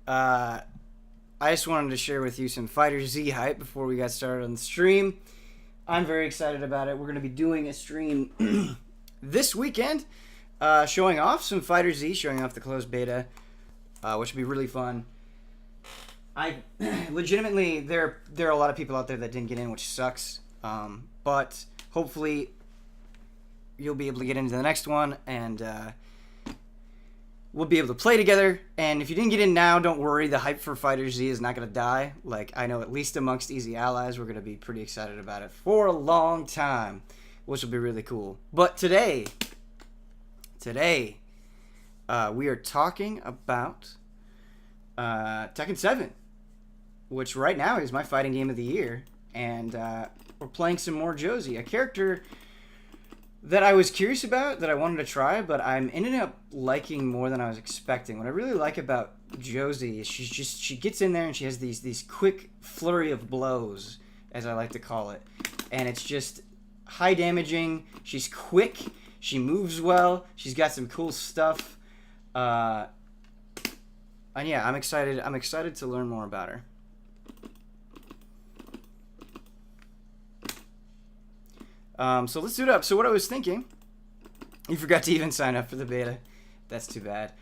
I just wanted to share with you some Fighter Z hype before we got started on the stream. I'm very excited about it. We're going to be doing a stream this weekend, showing off some Fighter Z, showing off the closed beta, which will be really fun. I legitimately there are a lot of people out there that didn't get in, which sucks. But hopefully you'll be able to get into the next one, and we'll be able to play together. And if you didn't get in now, don't worry. The hype for Fighter Z is not going to die. Like, I know at least amongst Easy Allies, we're going to be pretty excited about it for a long time, which will be really cool. But today, we are talking about Tekken 7, which right now is my fighting game of the year. And we're playing some more Josie, a character that I was curious about, that I wanted to try, but I'm ended up liking more than I was expecting. What I really like about Josie is she gets in there and she has these quick flurry of blows, as I like to call it. And it's just high damaging, she's quick, she moves well, she's got some cool stuff. And yeah, I'm excited to learn more about her. So let's do it up. So what I was thinking, you forgot to even sign up for the beta. That's too bad.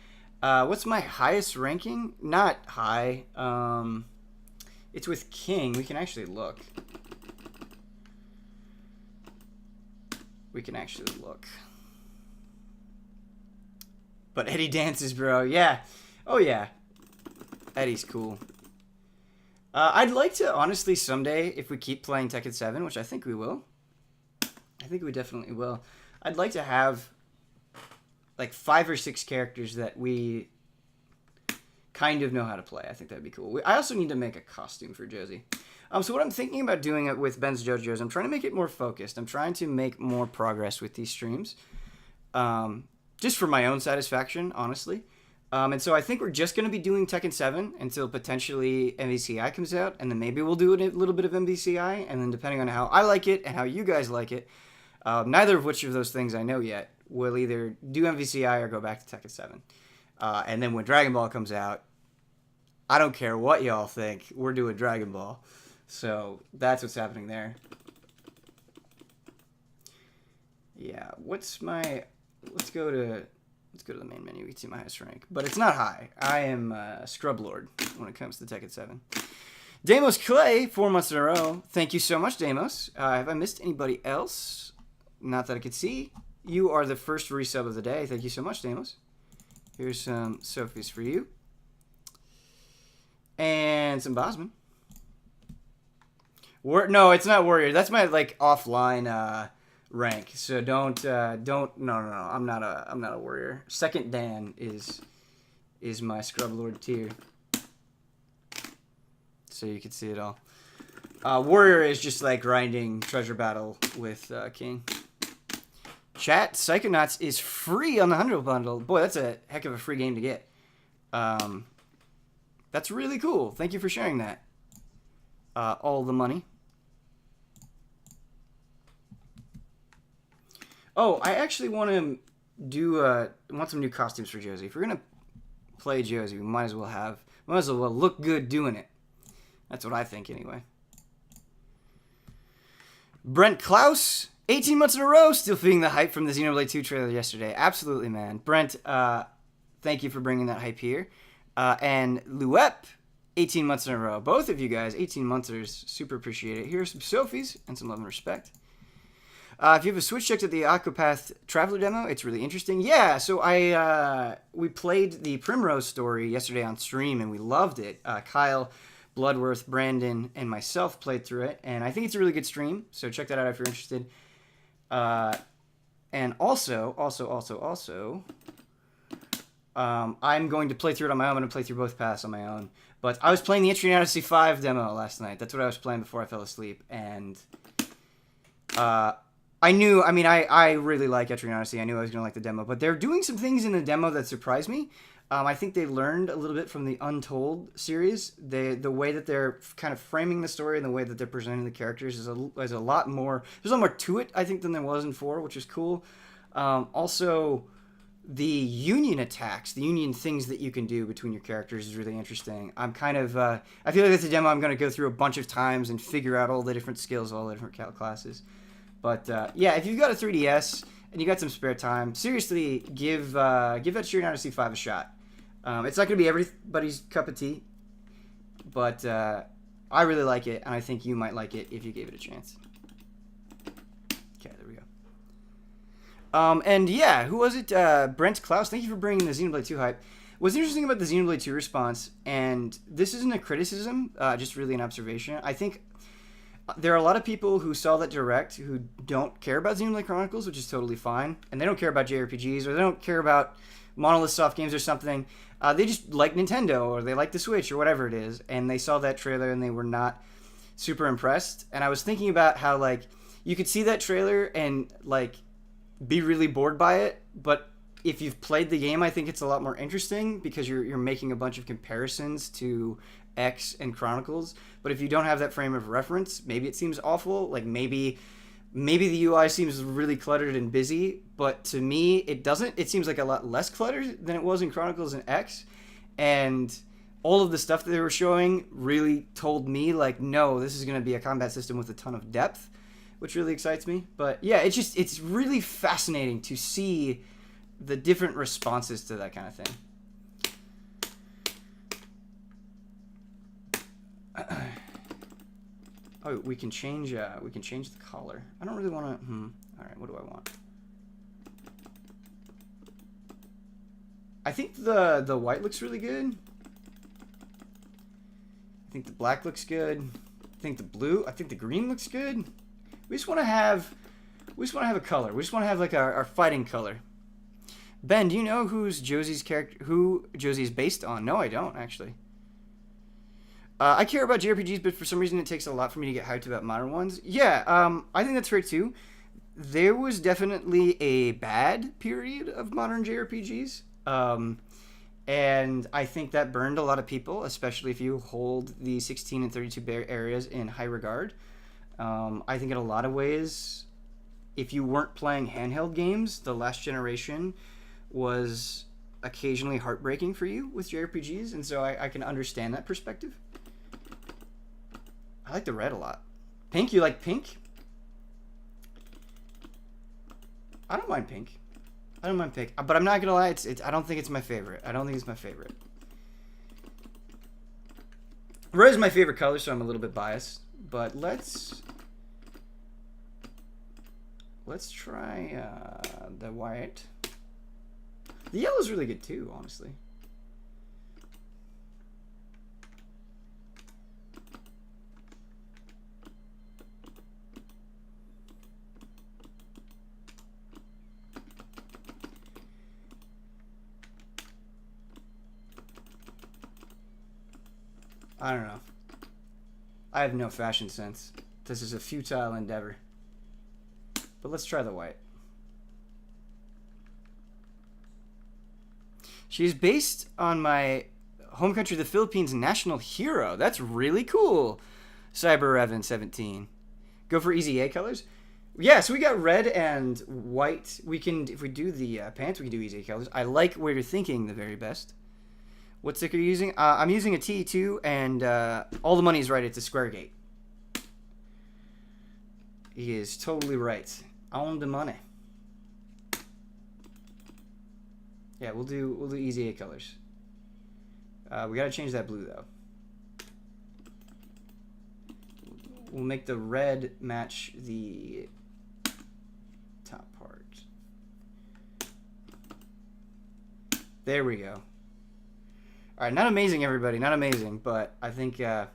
What's my highest ranking? Not high. It's with King. We can actually look. But Eddie dances, bro. Yeah. Oh, yeah. Eddie's cool. I'd like to, honestly, someday, if we keep playing Tekken 7, which I think we will. I think we definitely will. I'd like to have like 5 or 6 characters that we kind of know how to play. I think that'd be cool. I also need to make a costume for Josie. So what I'm thinking about doing it with Ben's Dojo is I'm trying to make it more focused. I'm trying to make more progress with these streams, just for my own satisfaction, honestly. And so I think we're just going to be doing Tekken 7 until potentially MVCI comes out, and then maybe we'll do a little bit of MVCI, and then depending on how I like it and how you guys like it, neither of which of those things I know yet, we'll either do MVCI or go back to Tekken 7. And then when Dragon Ball comes out, I don't care what y'all think, we're doing Dragon Ball. So that's what's happening there. Yeah, let's go to the main menu. We can see my highest rank. But it's not high. I am Scrub Lord when it comes to Tekken 7. Damos Clay, 4 months in a row. Thank you so much, Damos. Have I missed anybody else? Not that I could see. You are the first resub of the day. Thank you so much, Damos. Here's some Sophies for you. And some Bosman. No, it's not Warrior. That's my, like, offline rank. So don't no, I'm not a warrior. Second Dan is my Scrub Lord tier. So you can see it all. Warrior is just like grinding treasure battle with King. Chat, Psychonauts is free on the 100 bundle. Boy, that's a heck of a free game to get. That's really cool. Thank you for sharing that. All the money. Oh, I actually want to want some new costumes for Josie. If we're gonna play Josie, we might as well look good doing it. That's what I think, anyway. Brent Klaus, 18 months in a row, still feeding the hype from the Xenoblade 2 trailer yesterday. Absolutely, man. Brent, thank you for bringing that hype here. And Luep, 18 months in a row. Both of you guys, 18 monthers, super appreciate it. Here's some Sophies and some love and respect. If you have a Switch, checked out the Octopath Traveler demo. It's really interesting. Yeah, so we played the Primrose story yesterday on stream, and we loved it. Kyle, Bloodworth, Brandon, and myself played through it, and I think it's a really good stream, so check that out if you're interested. And also, I'm going to play through it on my own. I'm going to play through both paths on my own. But I was playing the Etrian Odyssey 5 demo last night. That's what I was playing before I fell asleep, and I really like Etrian Odyssey. I knew I was going to like the demo, but they're doing some things in the demo that surprised me. I think they learned a little bit from the Untold series. The way that they're kind of framing the story and the way that they're presenting the characters is a lot more. There's a lot more to it, I think, than there was in 4, which is cool. Also, the union attacks, the union things that you can do between your characters is really interesting. I'm kind of, I feel like that's a demo I'm going to go through a bunch of times and figure out all the different skills, all the different classes. But yeah, if you've got a 3DS and you got some spare time, seriously, give that Shooting Odyssey 5 a shot. It's not going to be everybody's cup of tea, but I really like it, and I think you might like it if you gave it a chance. Okay, there we go. And yeah, who was it? Brent Klaus, thank you for bringing the Xenoblade 2 hype. What's interesting about the Xenoblade 2 response, and this isn't a criticism, just really an observation, I think there are a lot of people who saw that direct who don't care about Xenoblade Chronicles, which is totally fine, and they don't care about JRPGs, or they don't care about Monolith Soft games or something. They just like Nintendo, or they like the Switch, or whatever it is, and they saw that trailer and they were not super impressed. And I was thinking about how, like, you could see that trailer and, like, be really bored by it, but if you've played the game, I think it's a lot more interesting because you're making a bunch of comparisons to X and Chronicles. But if you don't have that frame of reference, maybe it seems awful. Like, maybe the UI seems really cluttered and busy, but to me, it doesn't. It seems like a lot less cluttered than it was in Chronicles and X. And all of the stuff that they were showing really told me, like, no, this is going to be a combat system with a ton of depth, which really excites me. But yeah, it's really fascinating to see the different responses to that kind of thing. Oh, we can change the color. I don't really want to. All right, what do I want? I think the white looks really good. I think the black looks good. I think the blue. I think the green looks good. We just want to have a color. We just want to have like our fighting color. Ben, do you know who Josie's based on? No, I don't actually. I care about JRPGs, but for some reason it takes a lot for me to get hyped about modern ones. Yeah, I think that's fair too. There was definitely a bad period of modern JRPGs, and I think that burned a lot of people, especially if you hold the 16 and 32-bit areas in high regard. I think in a lot of ways, if you weren't playing handheld games, the last generation was occasionally heartbreaking for you with JRPGs, and so I can understand that perspective. I like the red a lot. Pink, you like pink? I don't mind pink. I don't mind pink. But I'm not gonna lie, it's I don't think it's my favorite. I don't think it's my favorite. Red is my favorite color, so I'm a little bit biased. But let's try the white. The yellow's really good too, honestly. I don't know. I have no fashion sense. This is a futile endeavor. But let's try the white. She's based on my home country, the Philippines, national hero. That's really cool. Cyber Evan 17. Go for easy A colors. Yeah, so we got red and white. We can, if we do the pants, we can do easy A colors. I like where you're thinking the very best. What stick are you using? I'm using a T2, and all the money's right. It's a square gate. He is totally right. On the money. Yeah, we'll do easy A colors. We gotta change that blue though. We'll make the red match the top part. There we go. All right, not amazing, everybody. Not amazing, but I think it's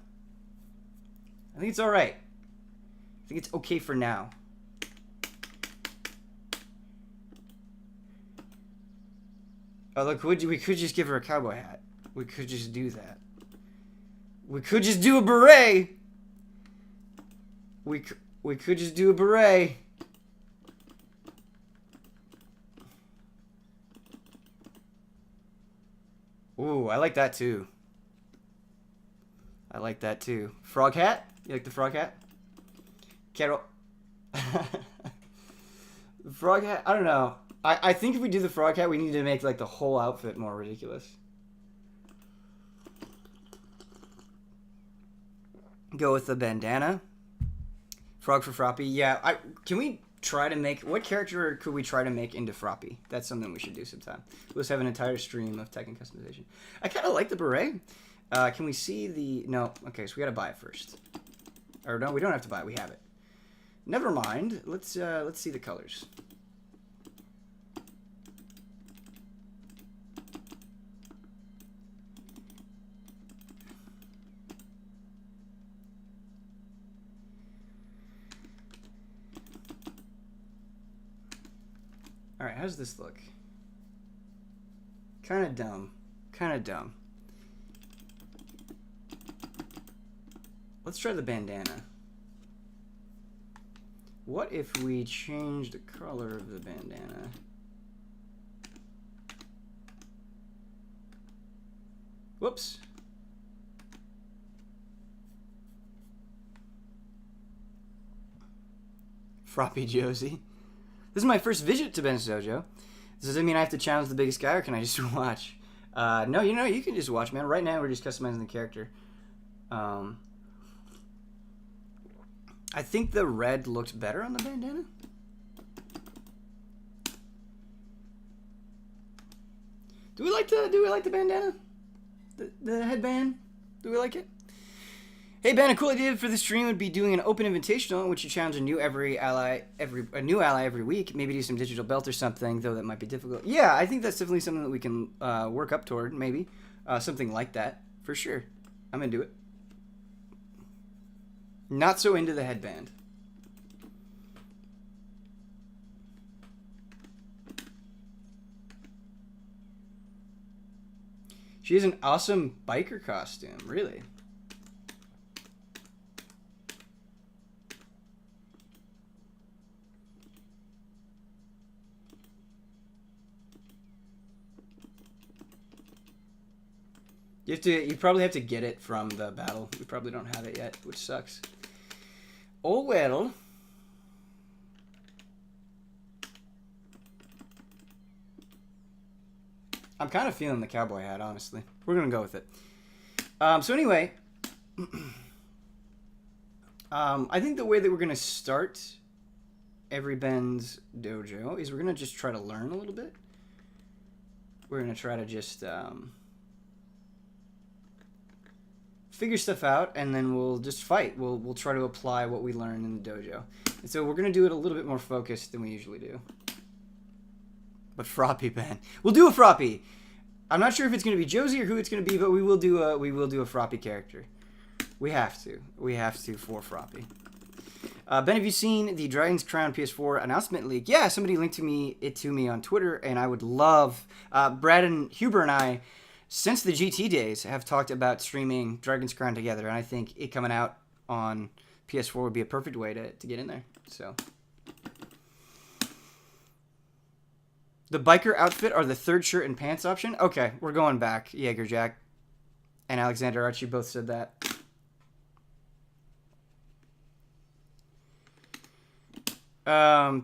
all right. I think it's okay for now. Oh, look, we could just give her a cowboy hat. We could just do that. We could just do a beret. We could just do a beret. Ooh, I like that too. I like that too. Frog hat? You like the frog hat? Carol. Frog hat? I don't know. I think if we do the frog hat, we need to make like the whole outfit more ridiculous. Go with the bandana. Frog for Froppy. Yeah, can we try to make... What character could we try to make into Froppy? That's something we should do sometime. Let's have an entire stream of Tekken customization. I kind of like the beret. Can we see the... No. Okay, so we gotta buy it first. Or no, we don't have to buy it. We have it. Never mind. Let's see the colors. Alright, how's this look? Kind of dumb. Kind of dumb. Let's try the bandana. What if we change the color of the bandana? Whoops. Froppy Josie. This is my first visit to Ben's Dojo. Does that mean I have to challenge the biggest guy, or can I just watch? No, you know, you can just watch, man. Right now, we're just customizing the character. I think the red looked better on the bandana. Do we like the bandana? The headband? Do we like it? Hey Ben, a cool idea for the stream would be doing an open invitational in which you challenge a new ally every week. Maybe do some digital belt or something, though that might be difficult. Yeah, I think that's definitely something that we can work up toward. Maybe something like that for sure. I'm into it. Not so into the headband. She has an awesome biker costume, really. You probably have to get it from the battle. We probably don't have it yet, which sucks. Oh well. I'm kind of feeling the cowboy hat, honestly. We're gonna go with it. So anyway, I think the way that we're gonna start every Ben's dojo is we're gonna just try to learn a little bit. We're gonna try to just figure stuff out, and then we'll just fight. We'll try to apply what we learn in the dojo. And so we're going to do it a little bit more focused than we usually do. But Froppy, Ben. We'll do a Froppy. I'm not sure if it's going to be Josie or who it's going to be, but we will do a Froppy character. We have to. We have to for Froppy. Ben, have you seen the Dragon's Crown PS4 announcement leak? Yeah, somebody linked it to me on Twitter, and I would love... Brad and Huber and I, since the GT days, have talked about streaming Dragon's Crown together, and I think it coming out on PS4 would be a perfect way to get in there. So, the biker outfit are the third shirt and pants option? Okay, we're going back. Jaeger Jack and Alexander Archie both said that.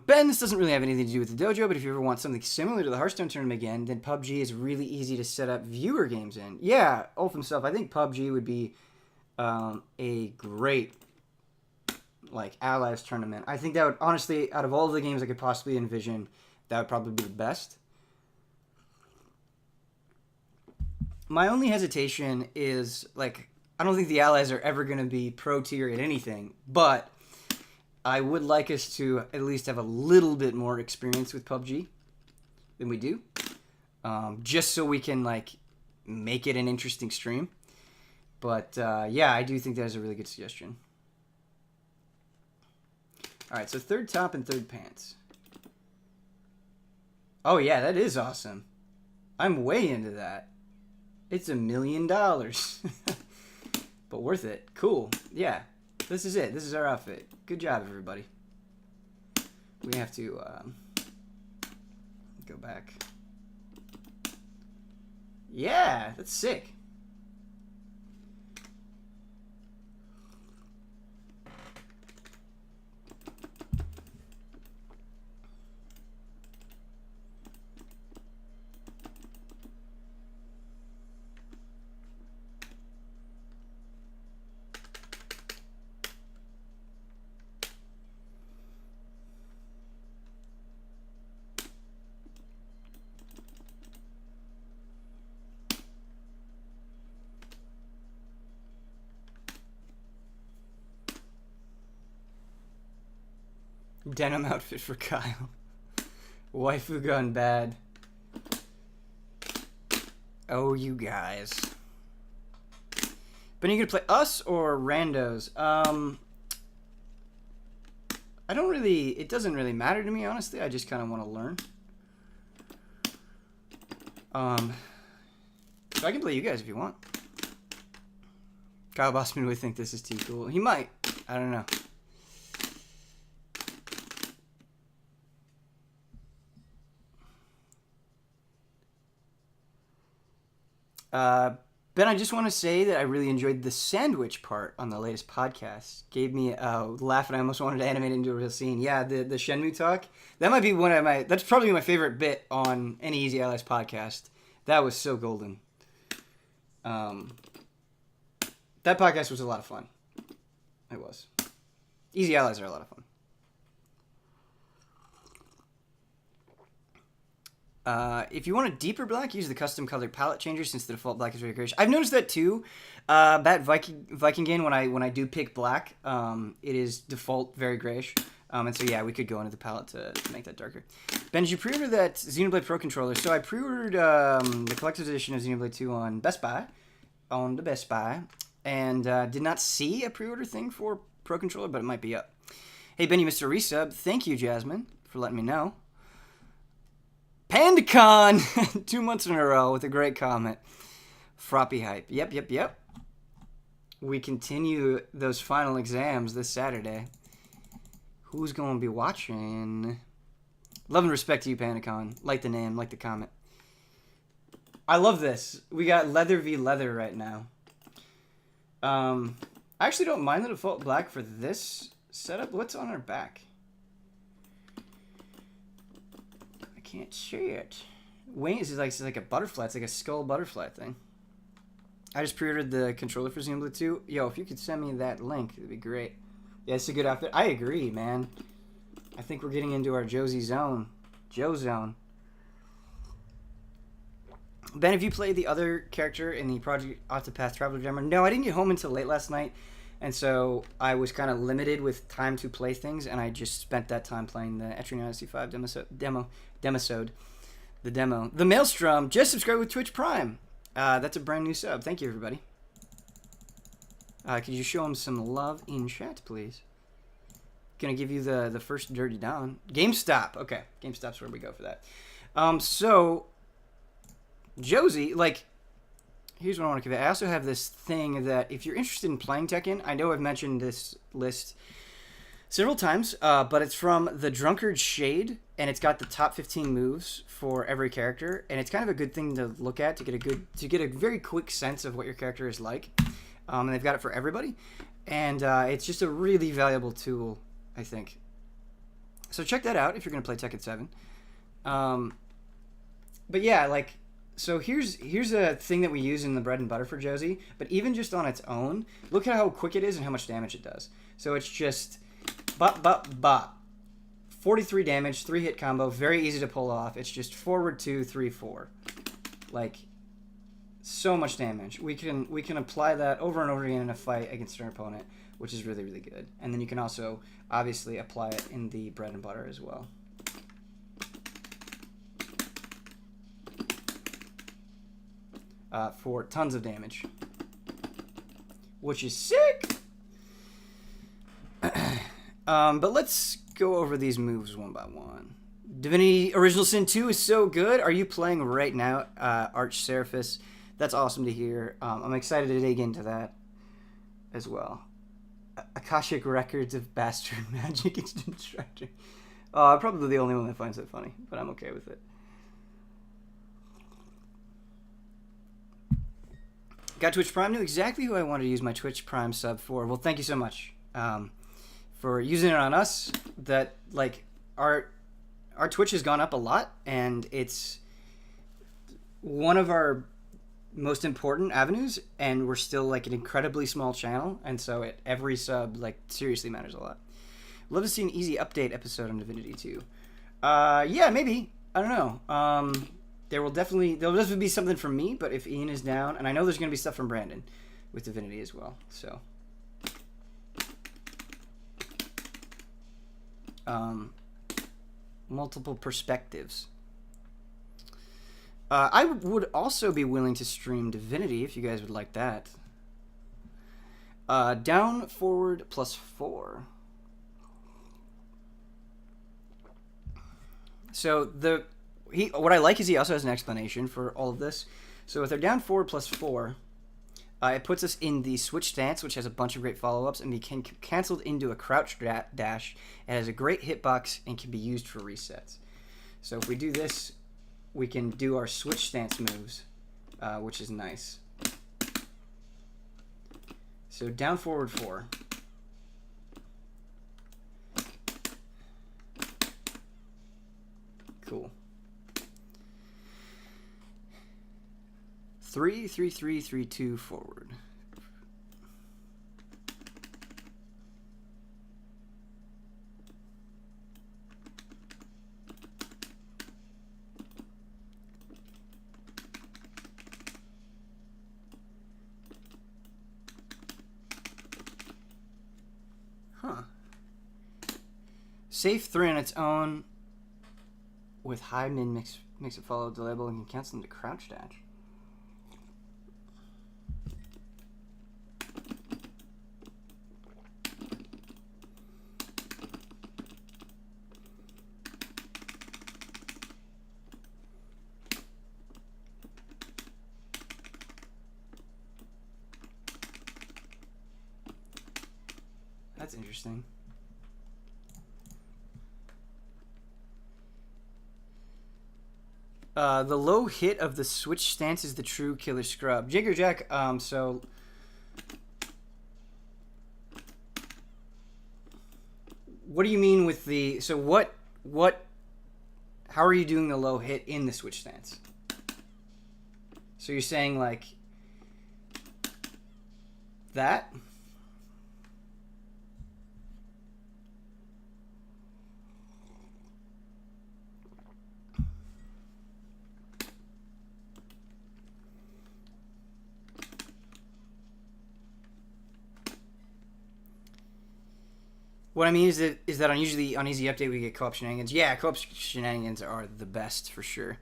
Ben, this doesn't really have anything to do with the dojo, but if you ever want something similar to the Hearthstone tournament again, then PUBG is really easy to set up viewer games in. Yeah, Ulf himself, I think PUBG would be a great allies tournament. I think that would, honestly, out of all the games I could possibly envision, that would probably be the best. My only hesitation is, I don't think the allies are ever going to be pro tier at anything, but I would like us to at least have a little bit more experience with PUBG than we do. Just so we can, make it an interesting stream. But, yeah, I do think that is a really good suggestion. Alright, so third top and third pants. Oh, yeah, that is awesome. I'm way into that. It's $1 million. But worth it. Cool. Yeah. This is it. This is our outfit. Good job, everybody. We have to go back. Yeah, that's sick. Denim outfit for Kyle. Waifu gone bad. Oh, you guys. But are you gonna play us or randos? I don't really... It doesn't really matter to me, honestly. I just kind of want to learn. So I can play you guys if you want. Kyle Bossman would think this is too cool. He might. I don't know. Ben, I just want to say that I really enjoyed the sandwich part on the latest podcast. Gave me a laugh and I almost wanted to animate it into a real scene. Yeah, the Shenmue talk. That might be one of my... That's probably my favorite bit on any Easy Allies podcast. That was so golden. That podcast was a lot of fun. It was. Easy Allies are a lot of fun. If you want a deeper black, use the custom color palette changer since the default black is very grayish. I've noticed that too. Bat Vikingen, when I do pick black, it is default very grayish. And so yeah, we could go into the palette to make that darker. Ben, did you pre-order that Xenoblade Pro controller? So I pre-ordered the collector's edition of Xenoblade 2 on Best Buy, and did not see a pre-order thing for Pro controller, but it might be up. Hey Ben, you missed a resub. Thank you, Jasmine, for letting me know. PandaCon! 2 months in a row with a great comment. Froppy hype. Yep. We continue those final exams this Saturday. Who's going to be watching? Love and respect to you, PandaCon. Like the name, like the comment. I love this. We got leather v leather right now. I actually don't mind the default black for this setup. What's on our back? Can't see it. Wings is like a butterfly. It's like a skull butterfly thing. I just pre-ordered the controller for Xenoblade 2. Yo, if you could send me that link, it'd be great. Yeah, it's a good outfit. I agree, man. I think we're getting into our Josie zone. Joe zone. Ben, have you played the other character in the Project Octopath Traveler demo? No, I didn't get home until late last night. And so I was kind of limited with time to play things, and I just spent that time playing the Etrian Odyssey 5 the demo. The Maelstrom just subscribed with Twitch Prime. That's a brand new sub. Thank you, everybody. Could you show him some love in chat, please? Gonna give you the first Dirty Down. GameStop. Okay, GameStop's where we go for that. So, Josie, like... Here's what I want to give it. I also have this thing that if you're interested in playing Tekken, I know I've mentioned this list several times, but it's from the Drunkard's Shade, and it's got the top 15 moves for every character, and it's kind of a good thing to look at to get a very quick sense of what your character is like. And they've got it for everybody, and it's just a really valuable tool, I think. So check that out if you're going to play Tekken 7. But yeah, like. So here's a thing that we use in the bread and butter for Josie, but even just on its own, look at how quick it is and how much damage it does. So it's just bop. 43 damage, 3-hit combo, very easy to pull off. It's just forward 2, 3, 4. Like, so much damage. We can apply that over and over again in a fight against our opponent, which is really, really good. And then you can also, obviously, apply it in the bread and butter as well. For tons of damage, which is sick. But let's go over these moves one by one. Divinity Original Sin 2 is so good. Are you playing right now, Arch Seraphis? That's awesome to hear. I'm excited to dig into that as well. Akashic Records of Bastard Magic Instant Instructor. I'm probably the only one that finds that funny, but I'm okay with it. Got Twitch Prime, knew exactly who I wanted to use my Twitch Prime sub for. Well, thank you so much for using it on us. That, like, our Twitch has gone up a lot, and it's one of our most important avenues, and we're still, like, an incredibly small channel, and so every sub, like, seriously matters a lot. Love to see an easy update episode on Divinity 2. Yeah, maybe. I don't know. There'll definitely be something from me, but if Ian is down, and I know there's going to be stuff from Brandon with Divinity as well, so. multiple perspectives. I would also be willing to stream Divinity if you guys would like that. Down, forward, +4. So what I like is he also has an explanation for all of this. So with our down, forward, +4, it puts us in the switch stance, which has a bunch of great follow-ups, and can be canceled into a crouch dash. It has a great hitbox and can be used for resets. So if we do this, we can do our switch stance moves, which is nice. So down, forward, 4. Cool. 3, 3, 3, 3, 2, forward. Huh. Safe 3 on its own with high mid mix it follow delayable and can cancel into crouch dash. That's interesting. The low hit of the switch stance is the true killer scrub. Jigger Jack, so... What do you mean with the... So what... How are you doing the low hit in the switch stance? So you're saying, like... That? What I mean is that on usually on Easy Update we get co-op shenanigans. Yeah, co-op shenanigans are the best for sure.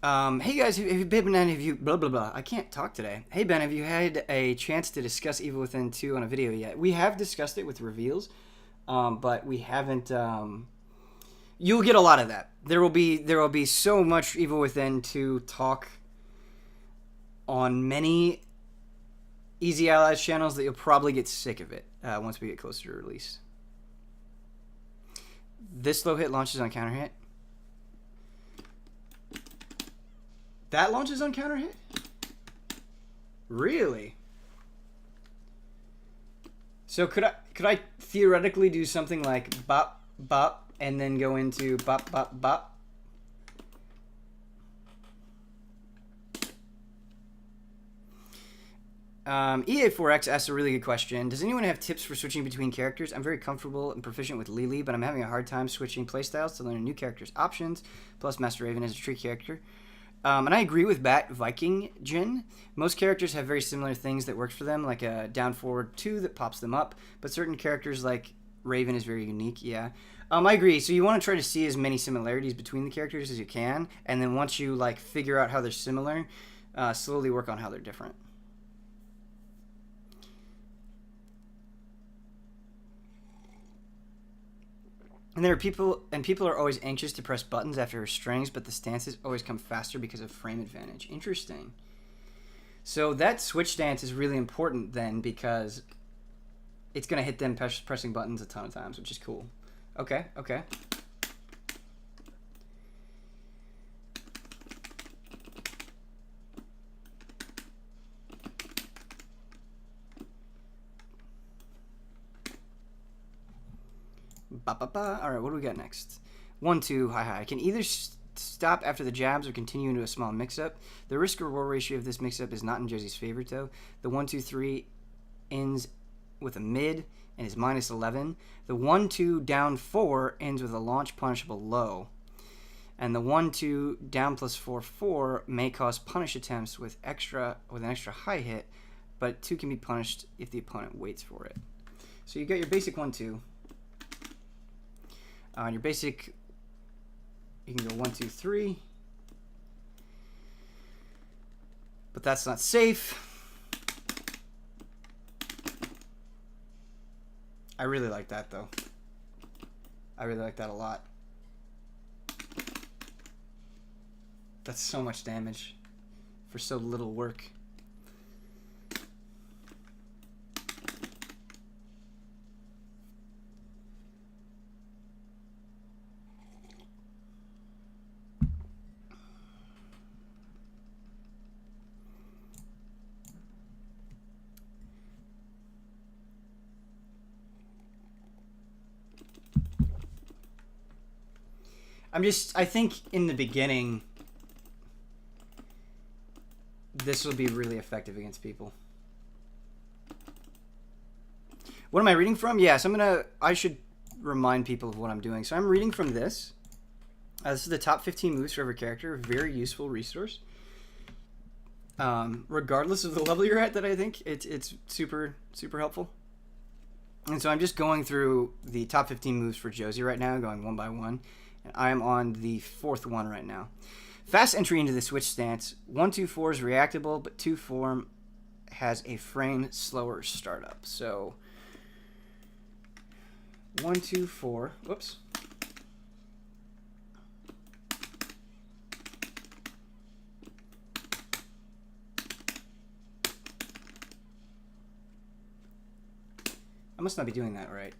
Hey guys, have you blah blah blah? I can't talk today. Hey Ben, have you had a chance to discuss Evil Within 2 on a video yet? We have discussed it with reveals, but we haven't. You'll get a lot of that. There will be so much Evil Within 2 talk on many Easy Allies channels that you'll probably get sick of it once we get closer to release. This low hit launches on counter hit. That launches on counter hit? Really? So could I theoretically do something like bop bop and then go into bop bop bop? EA4X asked a really good question. Does anyone have tips for switching between characters? I'm very comfortable and proficient with Lily, but I'm having a hard time switching playstyles to learn a new character's options. Plus, Master Raven is a tricky character. And I agree with Bat Viking Jin. Most characters have very similar things that works for them, like a down forward 2 that pops them up. But certain characters like Raven is very unique, yeah. I agree. So you want to try to see as many similarities between the characters as you can. And then once you like figure out how they're similar, slowly work on how they're different. And there are people are always anxious to press buttons after her strings, but the stances always come faster because of frame advantage. Interesting. So that switch stance is really important then because it's going to hit them pressing buttons a ton of times, which is cool. Okay, okay. Alright, what do we got next? 1, 2, hi. Can either stop after the jabs or continue into a small mix-up. The risk-reward ratio of this mix-up is not in Josie's favor, though. The 1, 2, 3 ends with a mid and is -11. The 1, 2 down 4 ends with a launch punishable low. And the 1, 2 down +4, 4 may cause punish attempts with an extra high hit, but 2 can be punished if the opponent waits for it. So you got your basic 1-2. Your basic, you can go 1-2-3. But that's not safe. I really like that, though. I really like that a lot. That's so much damage for so little work. I think in the beginning, this will be really effective against people. What am I reading from? Yes, I should remind people of what I'm doing. So I'm reading from this. This is the top 15 moves for every character. Very useful resource. Regardless of the level you're at, that I think it's super, super helpful. And so I'm just going through the top 15 moves for Josie right now, going one by one. And I am on the 4th one right now. Fast entry into the switch stance. 1-2-4 is reactable, but 2-form has a frame slower startup. So 1-2-4. Whoops. I must not be doing that right.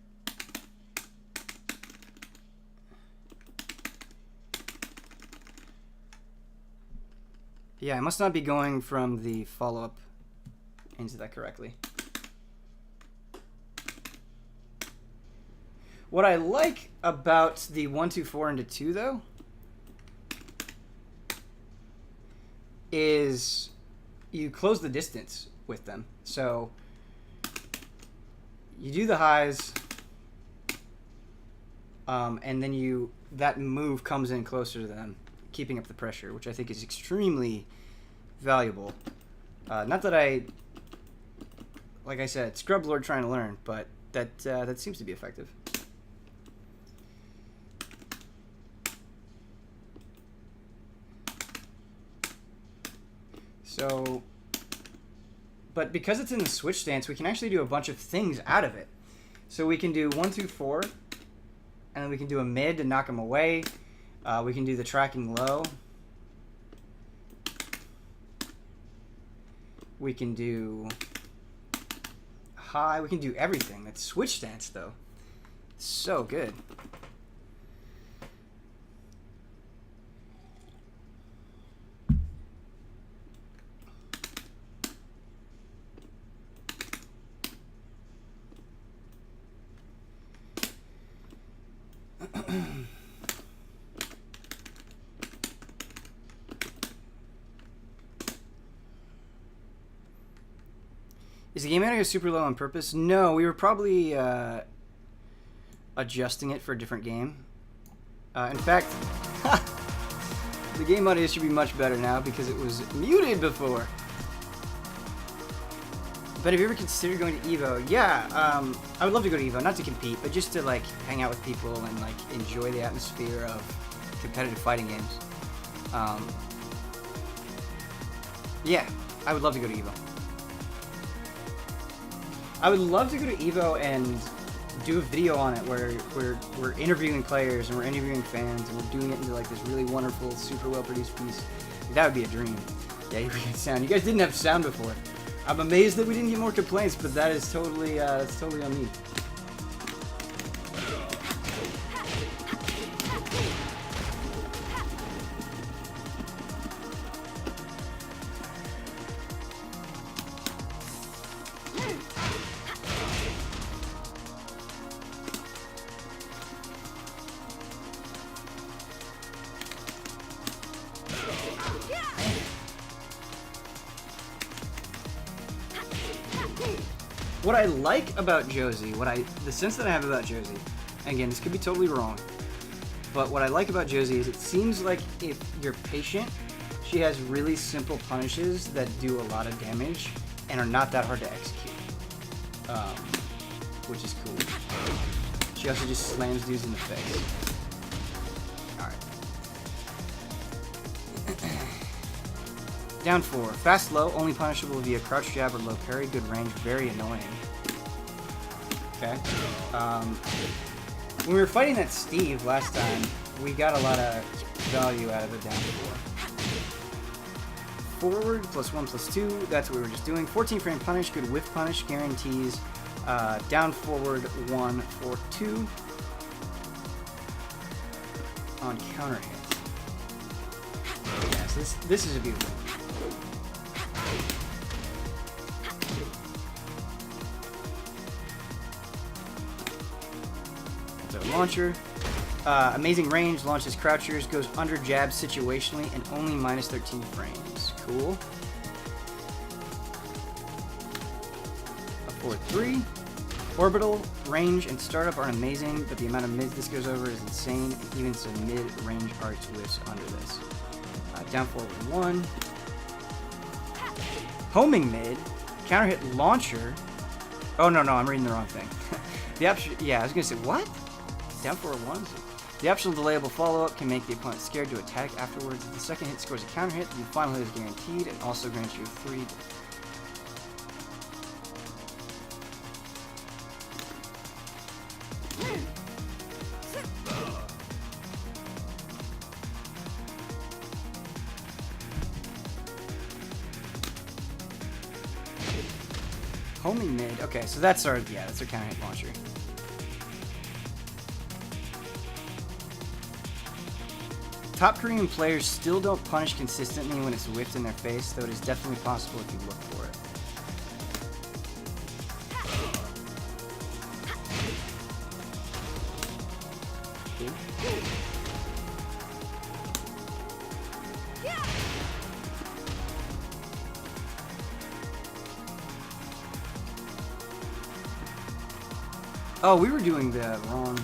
Yeah, I must not be going from the follow-up into that correctly. What I like about the 1-2-4 into 2, though, is you close the distance with them. So you do the highs, and then that move comes in closer to them, keeping up the pressure, which I think is extremely valuable. Not that like I said, Scrub Lord trying to learn, but that seems to be effective. So, but because it's in the switch stance, we can actually do a bunch of things out of it. So we can do 1-2-4, and then we can do a mid to knock them away. We can do the tracking low. We can do high. We can do everything. That's switch stance, though. So good. Is the game audio super low on purpose? No, we were probably adjusting it for a different game. In fact, the game audio should be much better now because it was muted before. But have you ever considered going to EVO? Yeah, I would love to go to EVO, not to compete, but just to like hang out with people and like enjoy the atmosphere of competitive fighting games. Yeah, I would love to go to EVO. I would love to go to EVO and do a video on it where we're interviewing players and we're interviewing fans and we're doing it into like this really wonderful, super well produced piece. That would be a dream. Yeah, you get sound. You guys didn't have sound before. I'm amazed that we didn't get more complaints, but that is totally that's totally on me. What I like about Josie, the sense that I have about Josie, again, this could be totally wrong, but what I like about Josie is it seems like if you're patient, she has really simple punishes that do a lot of damage and are not that hard to execute. which is cool. She also just slams dudes in the face. Alright. Down 4. Fast low, only punishable via crouch jab or low parry. Good range, very annoying. Okay. When we were fighting that Steve last time, we got a lot of value out of the down 4. Forward, +1/+2, that's what we were just doing. 14 frame punish, good whiff punish, guarantees down forward 1 for 2 on counter hit. Yes, this is a beautiful one. Launcher. Amazing range, launches crouchers, goes under jab situationally, and only -13 frames. Cool. A 4-3. Orbital, range, and startup are amazing, but the amount of mids this goes over is insane, and even some mid-range arts whiffs under this. Down forward 1. Homing mid. Counter hit launcher. Oh, no, I'm reading the wrong thing. The option, yeah, I was going to say, what? Down forward 1. The optional delayable follow-up can make the opponent scared to attack afterwards. If the second hit scores a counter hit, the final hit is guaranteed and also grants you 3. Homing mid. Okay, so that's our that's our counter hit launcher. Top Korean players still don't punish consistently when it's whiffed in their face, though it is definitely possible if you look for it. Oh, we were doing the wrong...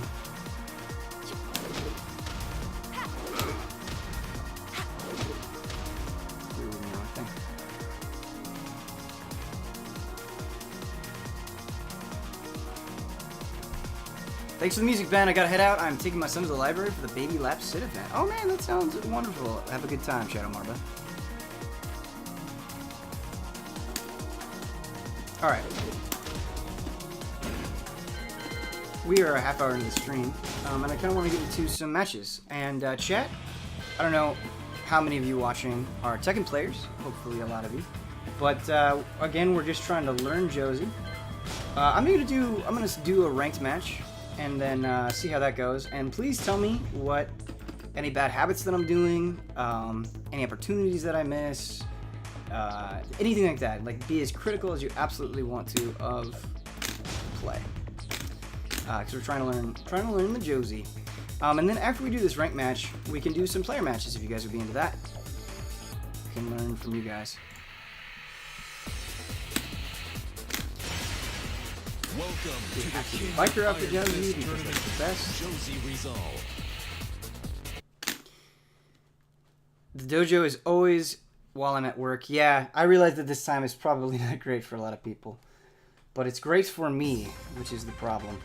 Thanks for the music, Ben. I gotta head out. I'm taking my son to the library for the Baby Lap Sit event. Oh man, that sounds wonderful. Have a good time, Shadow Marba. Alright. We are a half hour into the stream, and I kind of want to get into some matches. And chat, I don't know how many of you watching are Tekken players. Hopefully a lot of you. But again, we're just trying to learn Josie. I'm gonna do a ranked match. And then see how that goes. And please tell me what any bad habits that I'm doing, any opportunities that I miss, anything like that. Like, be as critical as you absolutely want to of play, because we're trying to learn the Josie. And then after we do this ranked match, we can do some player matches if you guys would be into that. We can learn from you guys. Welcome to the biker up the Josie because that's the best. Josie Resolve. The dojo is always while I'm at work. Yeah, I realize that this time is probably not great for a lot of people. But it's great for me, which is the problem.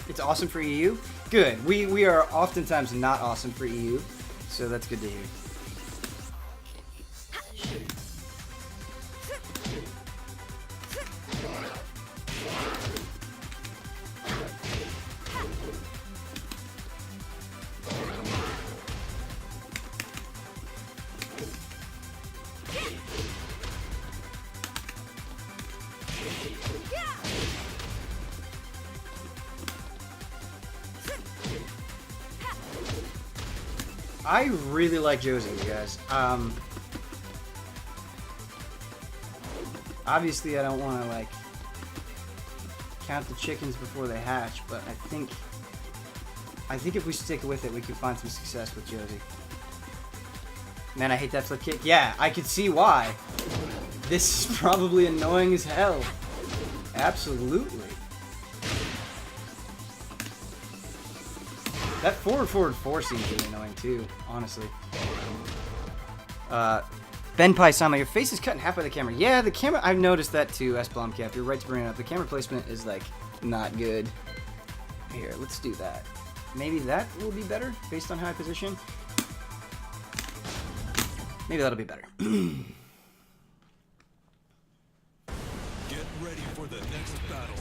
It's awesome for EU? Good. We are oftentimes not awesome for EU, so that's good to hear. I really like Josie, you guys. Obviously, I don't want to, like, count the chickens before they hatch, but I think if we stick with it, we can find some success with Josie. Man, I hate that flip kick. Yeah, I could see why. This is probably annoying as hell. Absolutely. That forward 4 seems really annoying too, honestly. Benpai-sama, your face is cut in half by the camera. Yeah, the camera, I've noticed that too, S. Blomcap. You're right to bring it up. The camera placement is, like, not good. Here, let's do that. Maybe that will be better, based on how I position. Maybe that'll be better. Get ready for the next battle.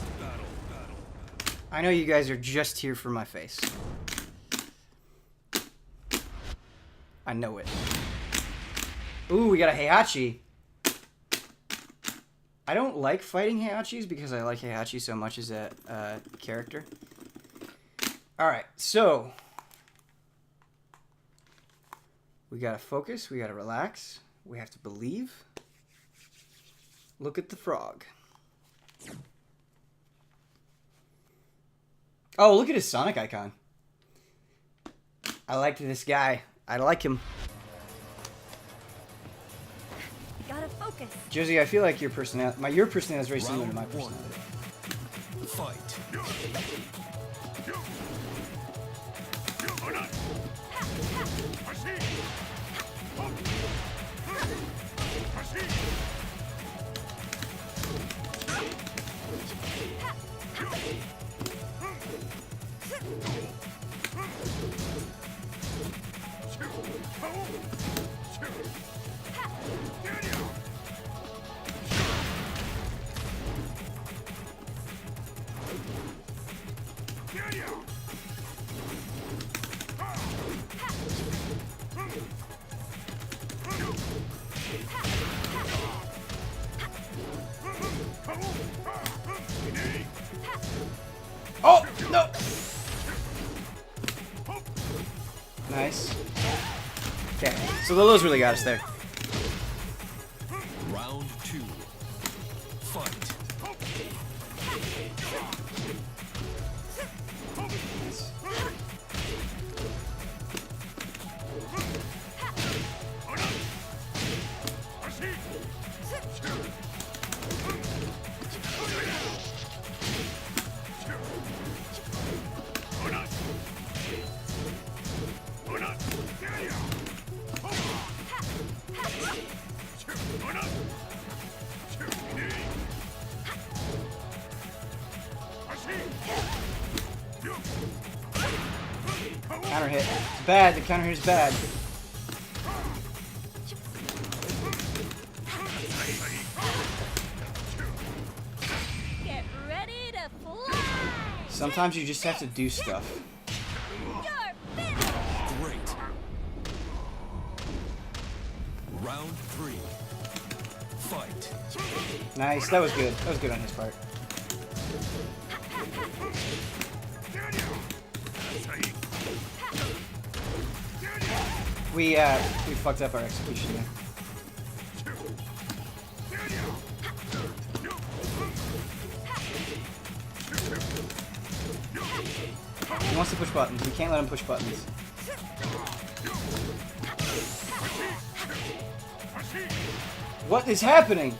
I know you guys are just here for my face. I know it. Ooh, we got a Heihachi. I don't like fighting Heihachis because I like Heihachi so much as a character. Alright, so we gotta focus, we gotta relax, we have to believe. Look at the frog. Oh, look at his Sonic icon. I like this guy. I like him. Gotta focus. Josie, I feel like your personality is very similar to my personality. Fight. Oh, no! Nice. Okay, so the lows really got us there. Round 2. Fight. Counter hit. It's bad. The counter hit is bad. Get ready to fly. Sometimes you just have to do stuff. You're finished. Great. Round 3. Fight. Nice. That was good. That was good on his part. We fucked up our execution there. He wants to push buttons. We can't let him push buttons. What is happening?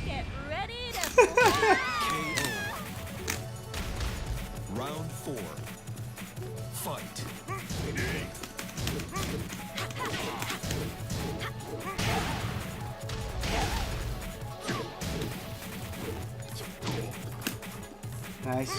Get ready to fly. Round 4. Fight. Nice.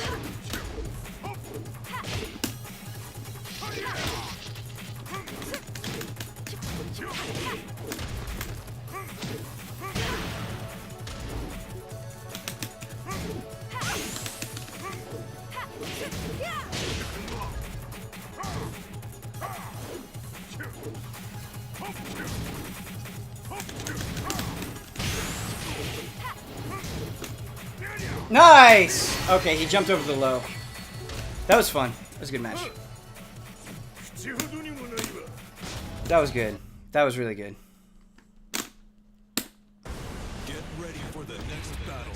Nice! Okay, he jumped over the low. That was fun. That was a good match. That was good. That was really good. Get ready for the next battle.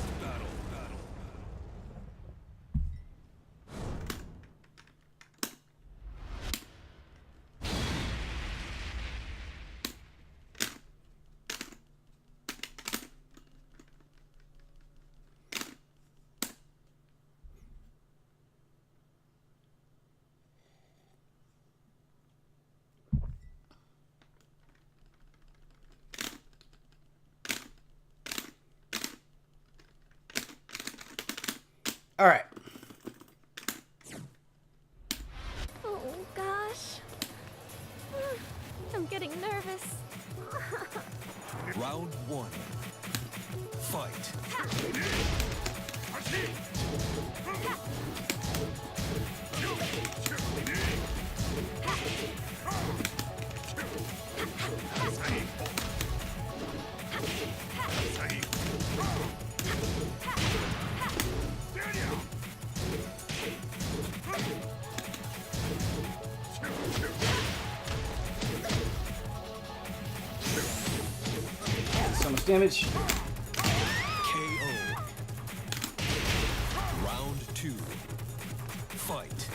All right. Oh gosh. I'm getting nervous. Round one. Fight. So much damage. KO. Round two. Fight.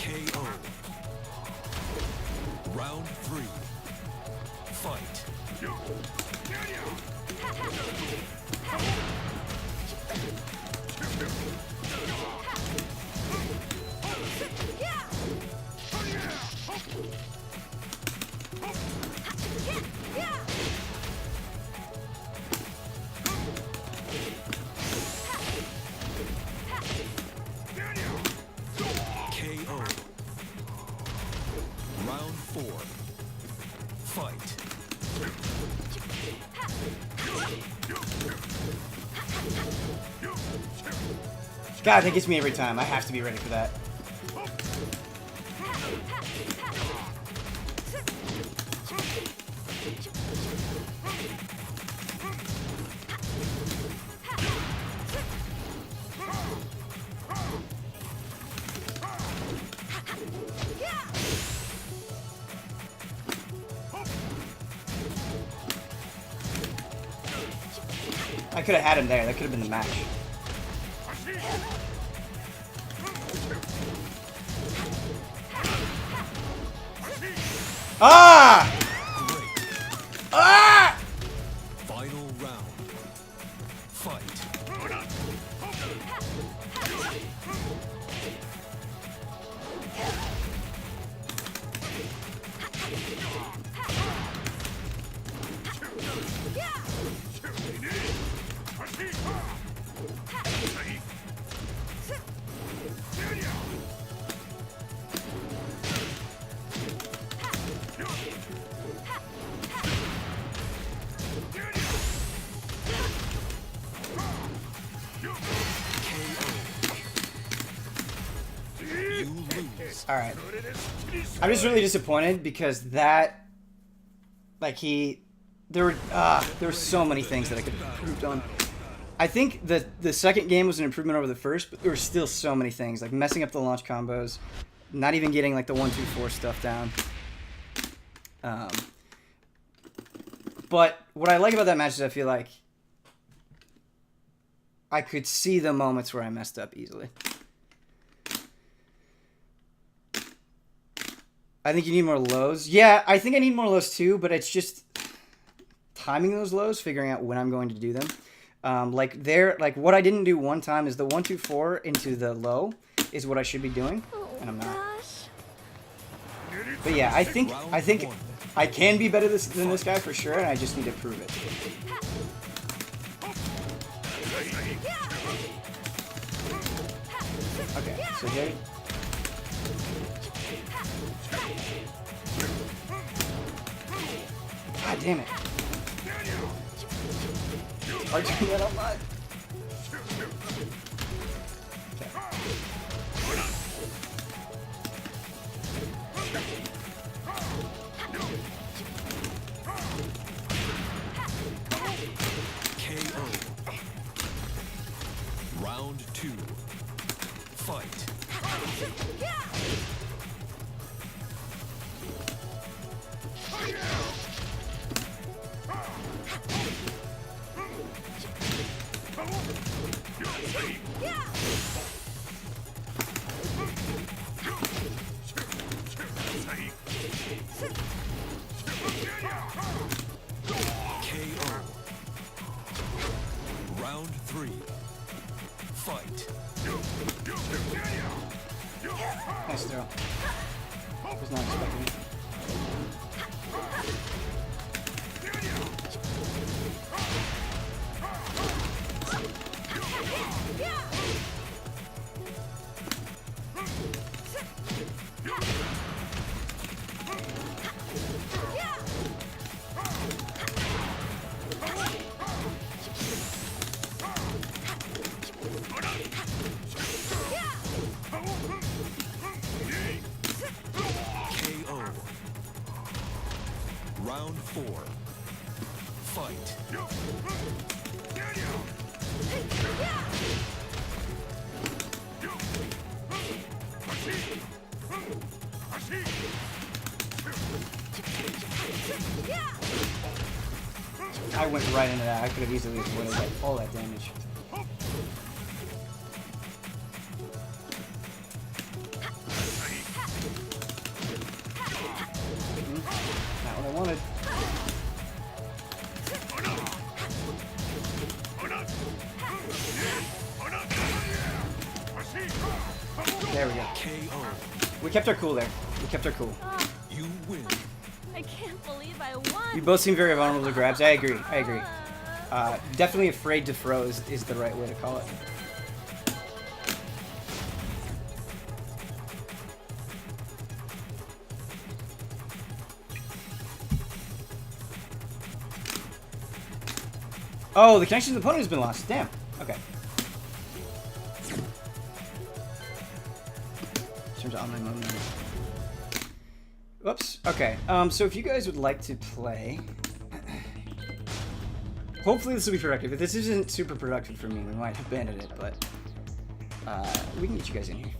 KO. Round three. Fight. KO. Round four. Fight. God, that gets me every time. I have to be ready for that. I could have had him there. That could have been the match. Ah! Great. Ah! Final round. Fight. You lose. All right. I'm just really disappointed because that, like there were so many things that I could have improved on. I think the second game was an improvement over the first, but there were still so many things, like messing up the launch combos, not even getting like the 1-2-4 stuff down. But what I like about that match is I feel like I could see the moments where I messed up easily. I think you need more lows. Yeah, I think I need more lows too, but it's just timing those lows, figuring out when I'm going to do them. Like what I didn't do one time is the 1-2-4 into the low is what I should be doing, and I'm not. Gosh. But yeah, I think I can be better than this guy for sure, and I just need to prove it. Okay, so here. God damn it. Hard to do that on live. KO. Round two. Fight. KO. Round 3. Fight. Nice throw. Was not expecting it. KO. Round 4. Fight. I went right into that. I could have easily avoided that, all that damage. Not what I wanted. There we go. KO. We kept our cool there. We kept our cool. You win. I can't believe I won. You both seem very vulnerable to grabs. I agree. I agree. Definitely afraid to throw is the right way to call it. Oh, the connection to the opponent has been lost. Damn. Okay. Turns on my mode now. Whoops. Okay. So if you guys would like to play, hopefully this will be productive. If this isn't super productive for me, we might abandon it, but we can get you guys in here.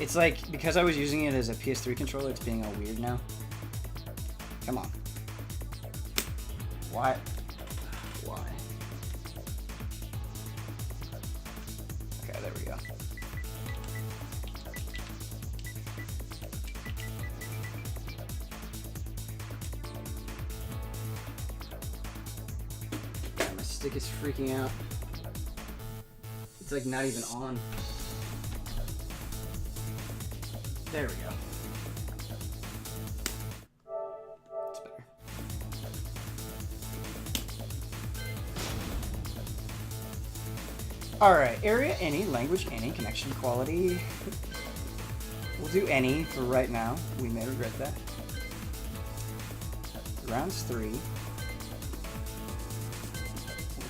It's like, because I was using it as a PS3 controller, it's being all weird now. Come on. Why? Why? Okay, there we go. God, my stick is freaking out. It's like not even on. There we go. It's better. Alright, area any, language any, connection quality. We'll do any for right now. We may regret that. Rounds 3. We'll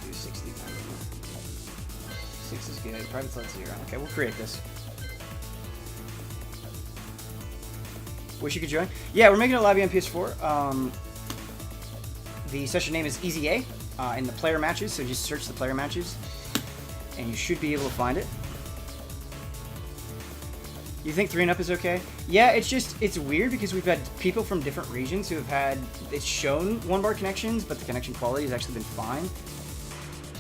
do 60. 6 is good. Private slot 0. Okay, we'll create this. Wish you could join. Yeah, we're making a lobby on PS4. The session name is Easy A in the player matches, so just search the player matches and you should be able to find it. You think 3 and up is okay? Yeah, it's weird because we've had people from different regions who have had, it's shown 1-bar connections, but the connection quality has actually been fine.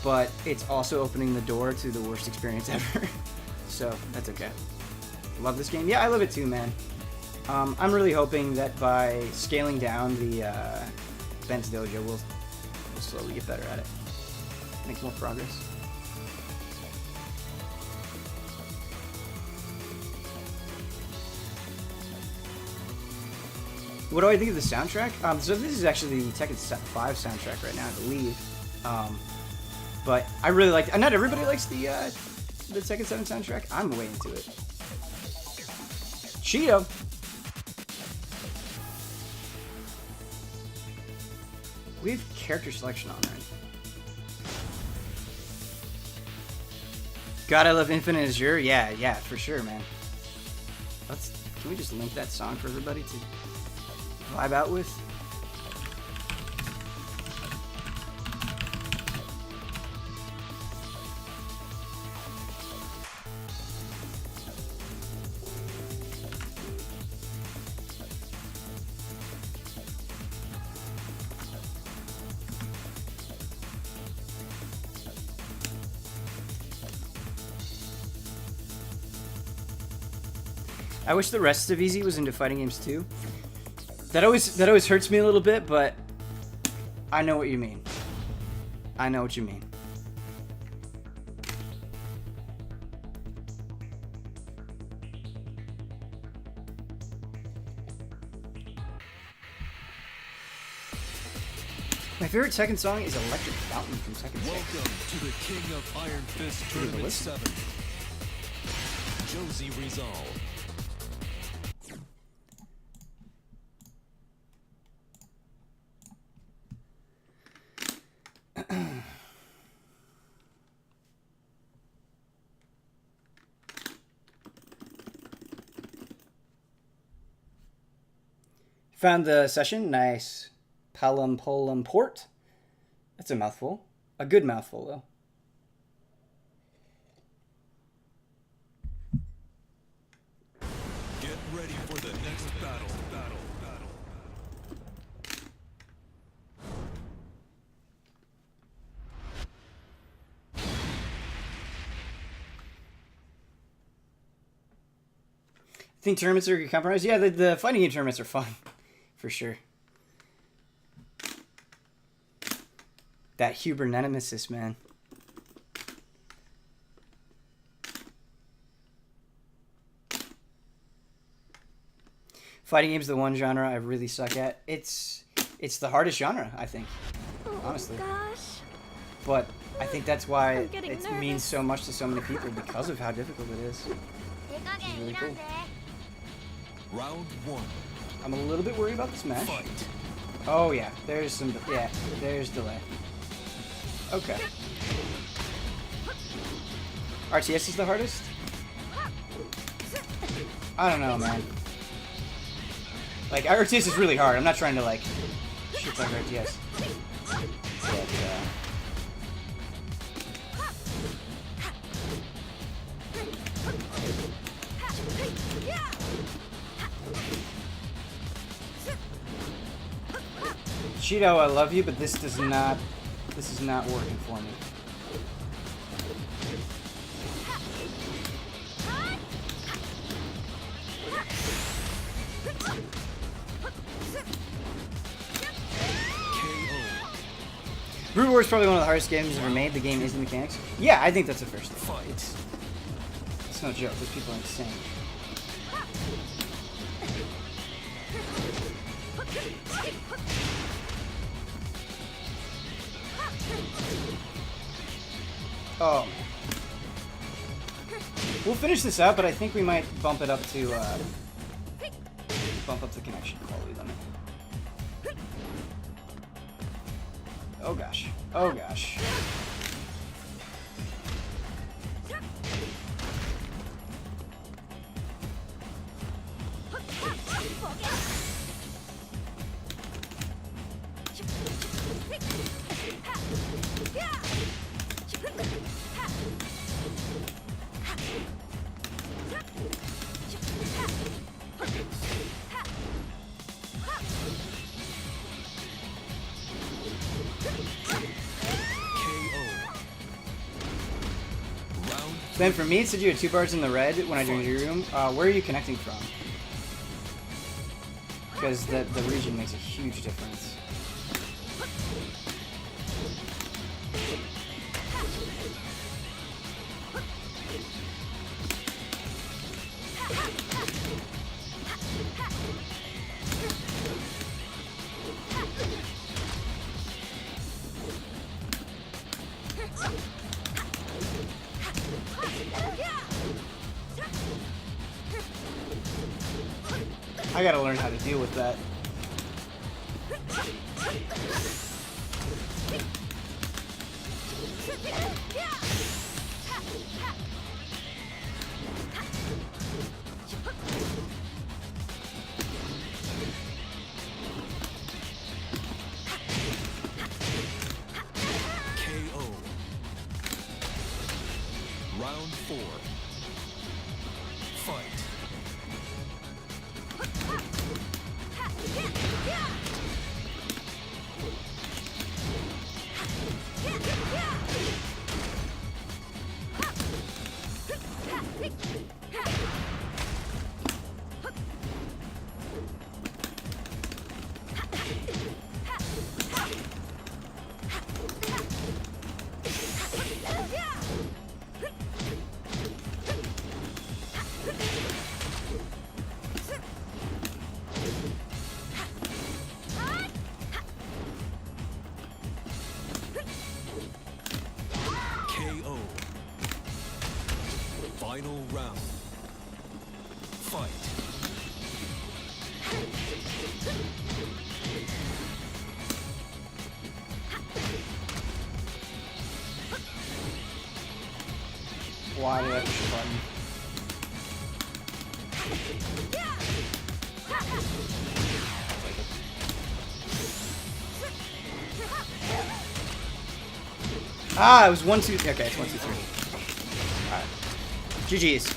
But it's also opening the door to the worst experience ever. So, that's okay. Love this game. Yeah, I love it too, man. I'm really hoping that by scaling down the Ben's Dojo, we'll slowly get better at it. Make more progress. What do I think of the soundtrack? So this is actually the Tekken 5 soundtrack right now, I believe. But I really like. Not everybody likes the Tekken 7 soundtrack. I'm way into it. Cheeto. We have character selection on, right? God, I love Infinite Azure. Yeah, for sure, man. Can we just link that song for everybody to vibe out with? I wish the rest of Easy was into fighting games too. That always hurts me a little bit, but I know what you mean. I know what you mean. My favorite Tekken song is Electric Fountain from Tekken 6. Welcome to the King of Iron Fist Should we go Tournament listen? 7. Josie Resolve. Found the session. Nice. Palum Polum Port. That's a mouthful. A good mouthful, though. Get ready for the next battle. Think tournaments are a good compromise? Yeah, the fighting game tournaments are fun. For sure. That Huber Nemesis, man. Fighting games the one genre I really suck at. It's the hardest genre, I think. Honestly. Oh gosh. But I think that's why I'm getting it nervous. means so much to so many people because of how difficult it is. It's really cool. Round 1. I'm a little bit worried about this match. Fight. Oh yeah, there's some, yeah, there's delay. Okay. RTS is the hardest? I don't know, man. Like, RTS is really hard. I'm not trying to, like, shit talk RTS. But, Cheeto, I love you, but this is not working for me. Brood War is probably one of the hardest games ever made. The game is the mechanics. Yeah, I think that's a first thing. It's no joke. Those people are insane. Oh, man. We'll finish this out, but I think we might bump it up to, bump up the connection quality limit. Oh gosh. Oh gosh. Then for me, it said you had 2 bars in the red when I joined your room. Where are you connecting from? Because the region makes a huge difference. I gotta learn how to deal with that. KO. Round 4. Fight. Final round. Fight. Why did I push the button? Ah, it was 1, 2. Okay, it's 1, 2, 3. Alright. GG's.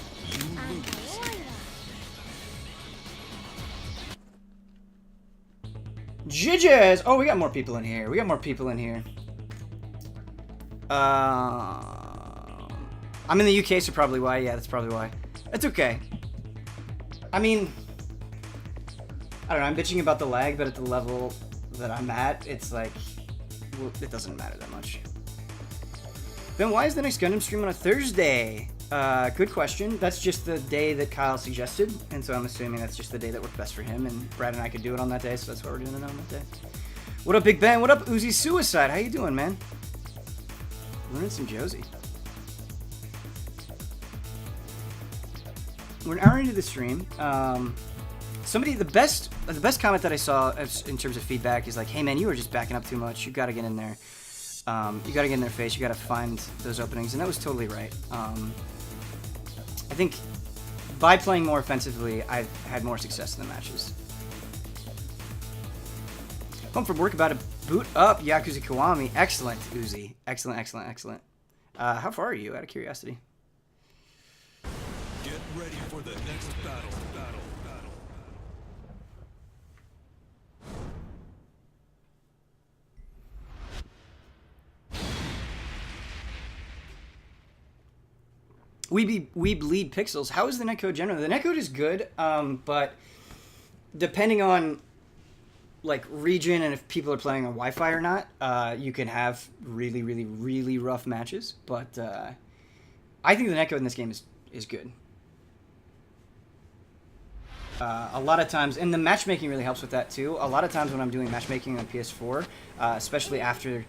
GG's! Oh, we got more people in here. We got more people in here. I'm in the UK, so probably why. Yeah, that's probably why. It's okay. I mean, I don't know. I'm bitching about the lag, but at the level that I'm at, it's like, well, it doesn't matter that much. Ben, why is the next Gundam stream on a Thursday? Good question. That's just the day that Kyle suggested, and so I'm assuming that's just the day that worked best for him, and Brad and I could do it on that day, so that's why we're doing it on that day. What up, Big Ben? What up, Uzi Suicide? How you doing, man? Learning some Josie. We're an hour into the stream. The best comment that I saw in terms of feedback is like, hey man, you were just backing up too much. You gotta get in there. You gotta get in their face. You gotta find those openings, and that was totally right. I think by playing more offensively, I've had more success in the matches. Home from work, about to boot up Yakuza Kiwami. Excellent, Uzi. Excellent, excellent, excellent. How far are you, out of curiosity? Get ready for the next battle. We bleed pixels. How is the netcode generally? The netcode is good, but depending on like region and if people are playing on Wi-Fi or not, you can have really, really, really rough matches. But I think the netcode in this game is good. A lot of times, and the matchmaking really helps with that too. A lot of times when I'm doing matchmaking on PS4, especially after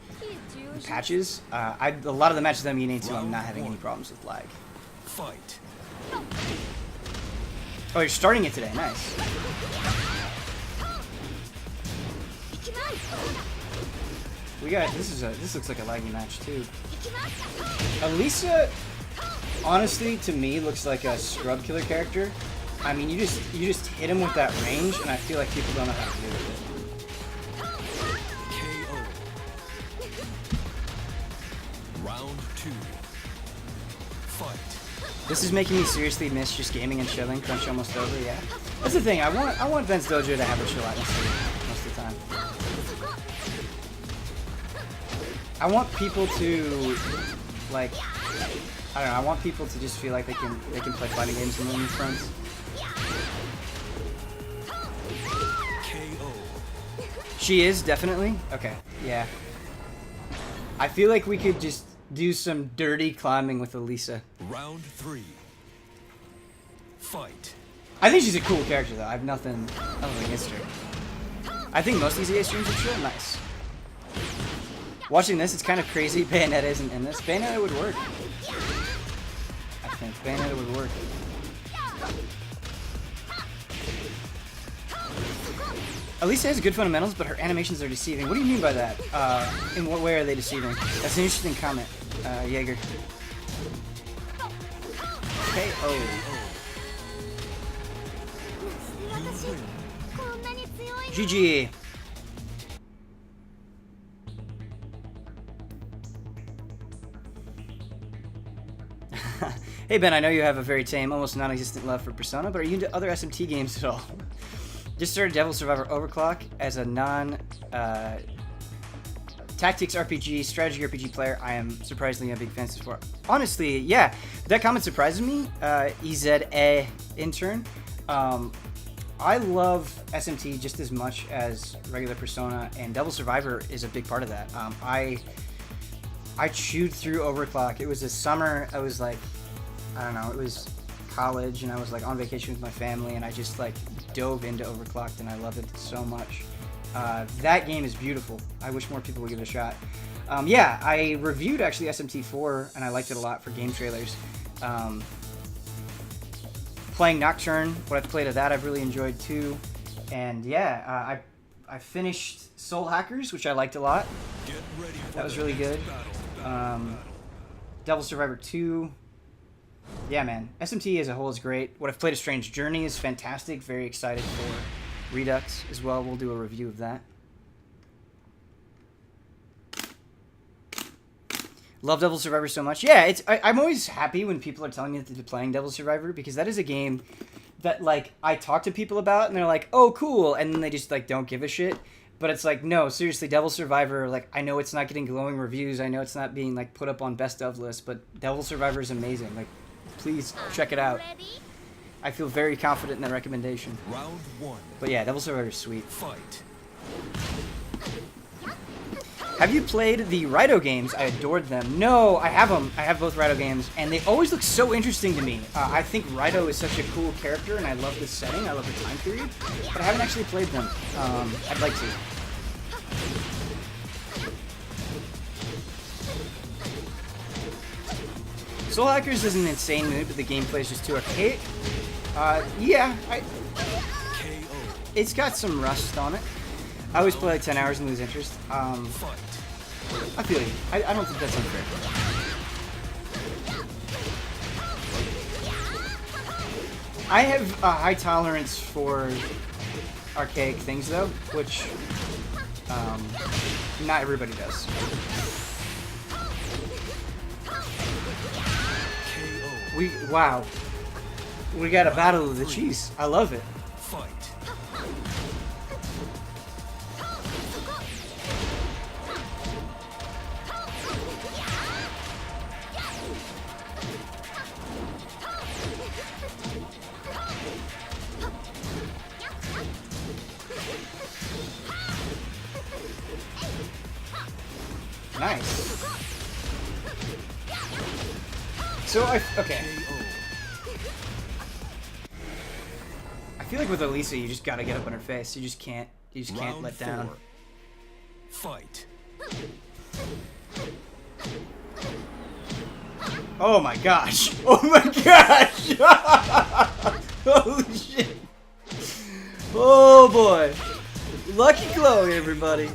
the patches, a lot of the matches I'm getting into, I'm not having any problems with lag. Fight. Oh, you're starting it today. Nice. We got this looks like a laggy match too. Elisa, honestly, to me, looks like a scrub killer character. I mean, you just hit him with that range, and I feel like people don't know how to deal with KO. Round 2. Fight. This is making me seriously miss just gaming and chilling. Crunch almost over, yeah. That's the thing. I want Ben's Dojo to have a chill atmosphere most of the time. I want people to like, I don't know. I want people to just feel like they can play fighting games and with friends. KO. She is definitely okay. Yeah. I feel like we could just do some dirty climbing with Elisa. Round 3. Fight. I think she's a cool character though. I have nothing against her. I think most of these EA streams are chill. Nice. Watching this, it's kind of crazy. Bayonetta isn't in this. Bayonetta would work. I think Bayonetta would work. Elisa has good fundamentals, but her animations are deceiving. What do you mean by that? In what way are they deceiving? That's an interesting comment, Jaeger. KO. GG. Hey Ben, I know you have a very tame, almost non-existent love for Persona, but are you into other SMT games at all? Just started Devil Survivor Overclock as a tactics RPG, strategy RPG player. I am surprisingly a big fan so far. Honestly, yeah, that comment surprises me. EZA intern. I love SMT just as much as regular Persona, and Devil Survivor is a big part of that. I chewed through Overclock. It was a summer. I was like, I don't know, it was college, and I was like on vacation with my family, and I just like dove into Overclocked, and I love it so much. That game is beautiful. I wish more people would give it a shot. Yeah, I reviewed actually SMT4, and I liked it a lot for game trailers. playing Nocturne. What I've played of that, I've really enjoyed too. And yeah, I finished Soul Hackers, which I liked a lot. Get ready for That was the really next good. Devil Survivor 2. Yeah, man. SMT as a whole is great. What I've played of Strange Journey is fantastic. Very excited for Redux as well. We'll do a review of that. Love Devil Survivor so much. Yeah, I'm always happy when people are telling me that they're playing Devil Survivor, because that is a game that, like, I talk to people about and they're like, oh, cool, and then they just, like, don't give a shit. But it's like, no, seriously, Devil Survivor, like, I know it's not getting glowing reviews, I know it's not being, like, put up on best of lists, but Devil Survivor is amazing. Like, please check it out. Ready? I feel very confident in that recommendation. Round 1. But yeah, Devil Survivor is sweet. Fight. Have you played the Raito games? I adored them. No, I have them. I have both Raito games, and they always look so interesting to me. I think Raito is such a cool character, and I love this setting. I love the time period, but I haven't actually played them. I'd like to. Soul Hackers is an insane move, but the gameplay is just too archaic. Yeah, KO. it's got some rust on it. I always play like 10 hours and lose interest. Fight. I feel you. I don't think that's unfair. I have a high tolerance for archaic things, though, which not everybody does. KO. Wow. We got a battle of the cheese. I love it. Fight. Nice. So okay. I feel like with Elisa, you just gotta get up on her face. You just can't Round let down. 4. Fight. Oh my gosh! Oh my gosh! Holy shit! Oh boy! Lucky Chloe, everybody!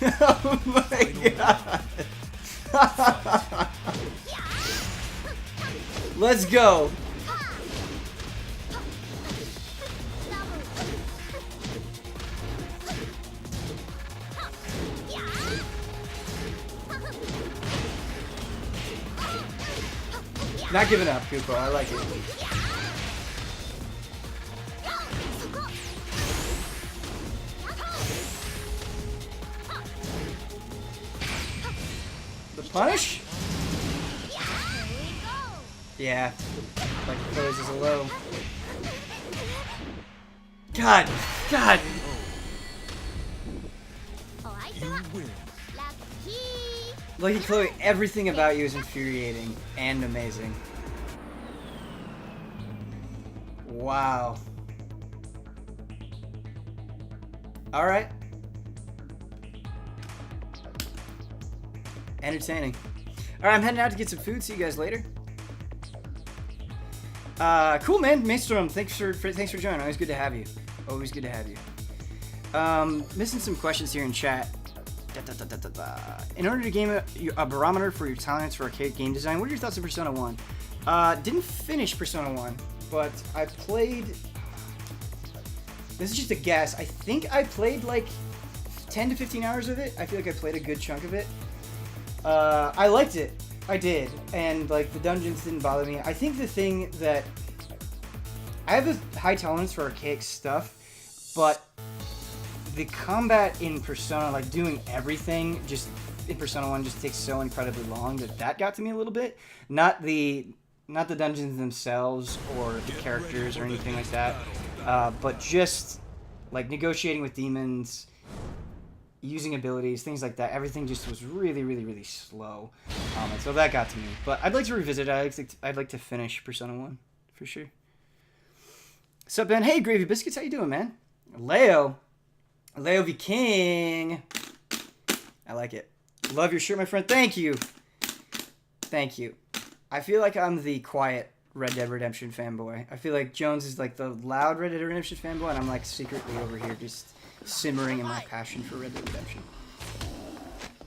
Oh my god! Let's go! Not giving up, Kuko. I like it. The punish? Yeah. Like those is a low. God. God. You win. Lucky Chloe, everything about you is infuriating and amazing. Wow. Alright. Entertaining. Alright, I'm heading out to get some food. See you guys later. Cool, man. Maelstrom, thanks for joining. Always good to have you. Always good to have you. Missing some questions here in chat. In order to gain a barometer for your talents for arcade game design, what are your thoughts on Persona 1? Didn't finish Persona 1, but I played... This is just a guess. I think I played like 10 to 15 hours of it. I feel like I played a good chunk of it. I liked it. I did. And like the dungeons didn't bother me. I think the thing that... I have a high tolerance for archaic stuff, but the combat in Persona, like doing everything just in Persona 1 just takes so incredibly long that got to me a little bit. Not the dungeons themselves or the characters or anything like that, but just like negotiating with demons, using abilities, things like that. Everything just was really, really, really slow. And so that got to me. But I'd like to revisit it. I'd like to finish Persona 1 for sure. Sup, Ben? Hey, Gravy Biscuits, how you doing, man? Leo V. King. I like it. Love your shirt, my friend. Thank you. Thank you. I feel like I'm the quiet Red Dead Redemption fanboy. I feel like Jones is like the loud Red Dead Redemption fanboy, and I'm like secretly over here just simmering in my passion for Red Dead Redemption.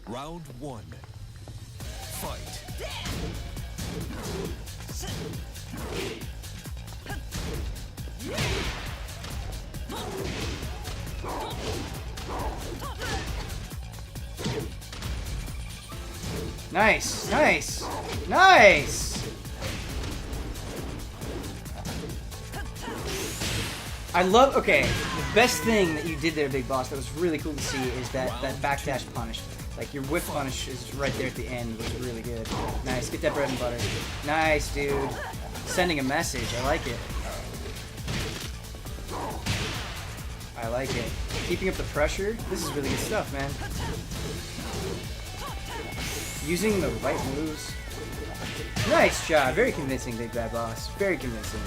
Round 1. Fight. Nice, nice, nice! I love, okay, the best thing that you did there, Big Boss, that was really cool to see is that backdash punish. Like, your whip punish is right there at the end, which is really good. Nice, get that bread and butter. Nice, dude. Sending a message, I like it. I like it. Keeping up the pressure, this is really good stuff, man. Using the right moves. Nice job, very convincing, Big Bad Boss. Very convincing.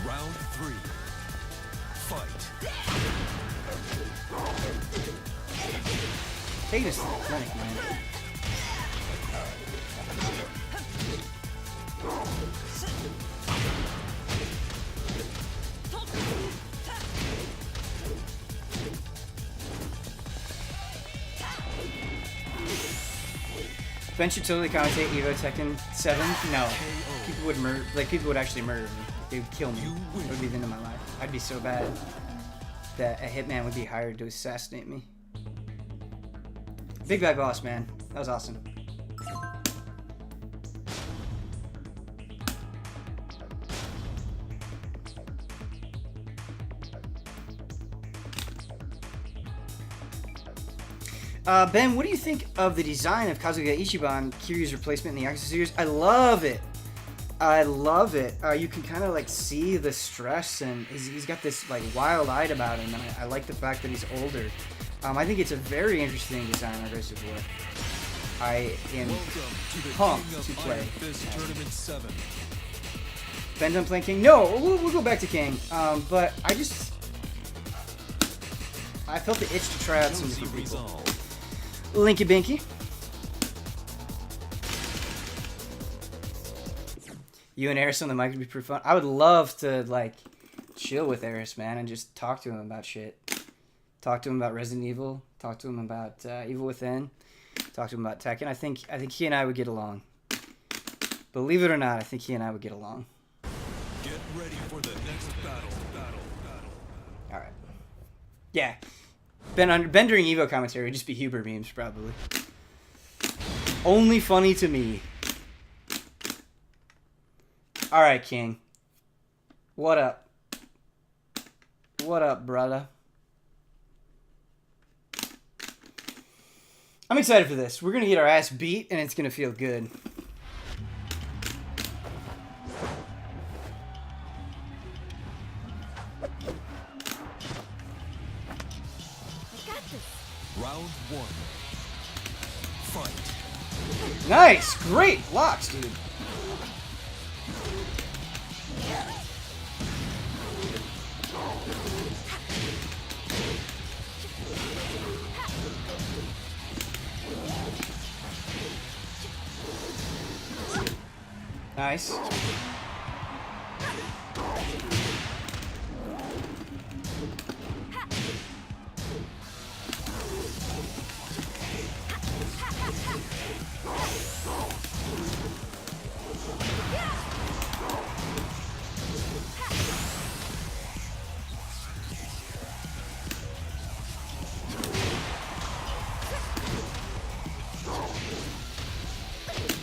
Round 3. Fight. Taking this to the clinic, man. Ben should totally commentate Evo Tekken 7. No, people would murder. Like people would actually murder me. They would kill me. It would be the end of my life. I'd be so bad that a hitman would be hired to assassinate me. Big Bad Boss, man. That was awesome. Ben, what do you think of the design of Kazuga Ichiban, Kiryu's replacement in the Yakuza series? I love it. I love it. You can kind of like see the stress, and he's got this like wild-eyed about him, and I like the fact that he's older. I think it's a very interesting design on Aggressive War. I am pumped to play. Ben done playing King? No, we'll go back to King. But I felt the itch to try out some different people. Linky Binky. You and Eris on the mic would be pretty fun. I would love to like chill with Eris, man, and just talk to him about shit. Talk to him about Resident Evil. Talk to him about Evil Within. Talk to him about Tekken. I think he and I would get along. Believe it or not, I think he and I would get along. Get ready for the next battle. All right. Yeah. Ben during Evo commentary would just be Huber memes, probably. Only funny to me. All right, King. What up? What up, brother? I'm excited for this. We're going to get our ass beat, and it's going to feel good. Round 1. Fight. Nice! Great blocks, dude. Nice.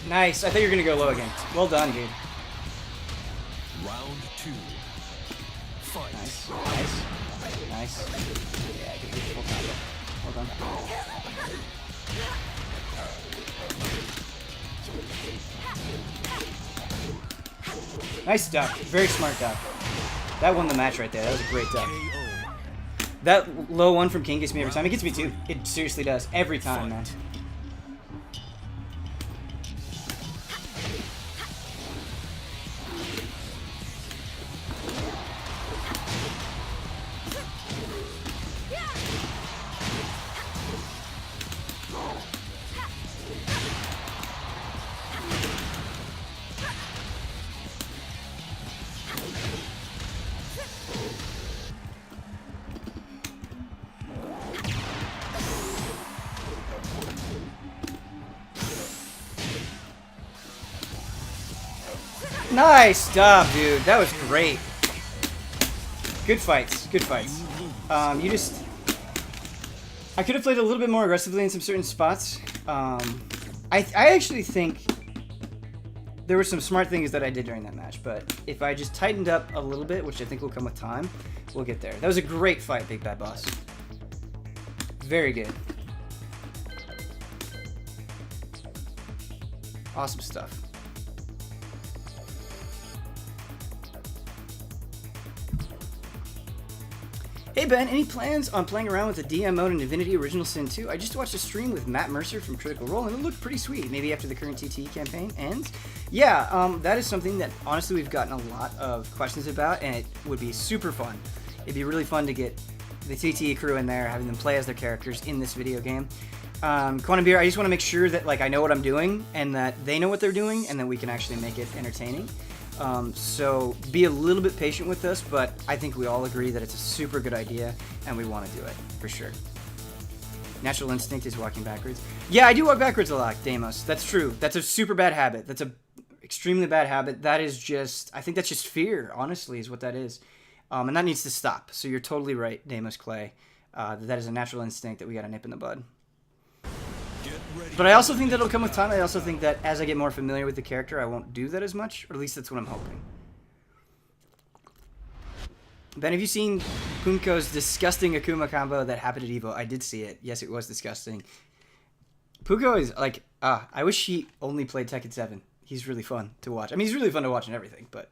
Nice. I thought you were going to go low again. Well done, dude. Round 2. Fight. Nice. Nice. Nice. Yeah, I can do full combo. Well done. Nice duck. Very smart duck. That won the match right there. That was a great duck. KO. That low one from King gets me every time. It gets me too. It seriously does. Every time, man. Nice job, dude. That was great. Good fights. Good fights. You just... I could have played a little bit more aggressively in some certain spots. I actually think there were some smart things that I did during that match, but if I just tightened up a little bit, which I think will come with time, we'll get there. That was a great fight, Big Bad Boss. Very good. Awesome stuff. Hey Ben, any plans on playing around with the DM mode in Divinity Original Sin 2? I just watched a stream with Matt Mercer from Critical Role and it looked pretty sweet. Maybe after the current TTE campaign ends? Yeah, that is something that honestly we've gotten a lot of questions about and it would be super fun. It'd be really fun to get the TTE crew in there, having them play as their characters in this video game. Quantum Beer, I just want to make sure that like I know what I'm doing and that they know what they're doing and that we can actually make it entertaining. So be a little bit patient with us, but I think we all agree that it's a super good idea and we want to do it, for sure. Natural instinct is walking backwards. Yeah, I do walk backwards a lot, Deimos. That's true. That's a super bad habit. That's a extremely bad habit. That is just, I think that's just fear, honestly, is what that is. And that needs to stop. So you're totally right, Deimos Clay. That is a natural instinct that we got to nip in the bud. But I also think that it'll come with time. I also think that as I get more familiar with the character, I won't do that as much, or at least that's what I'm hoping. Ben, have you seen Punko's disgusting Akuma combo that happened at EVO? I did see it. Yes, it was disgusting. Punko is like, I wish he only played Tekken 7. He's really fun to watch. I mean, he's really fun to watch and everything, but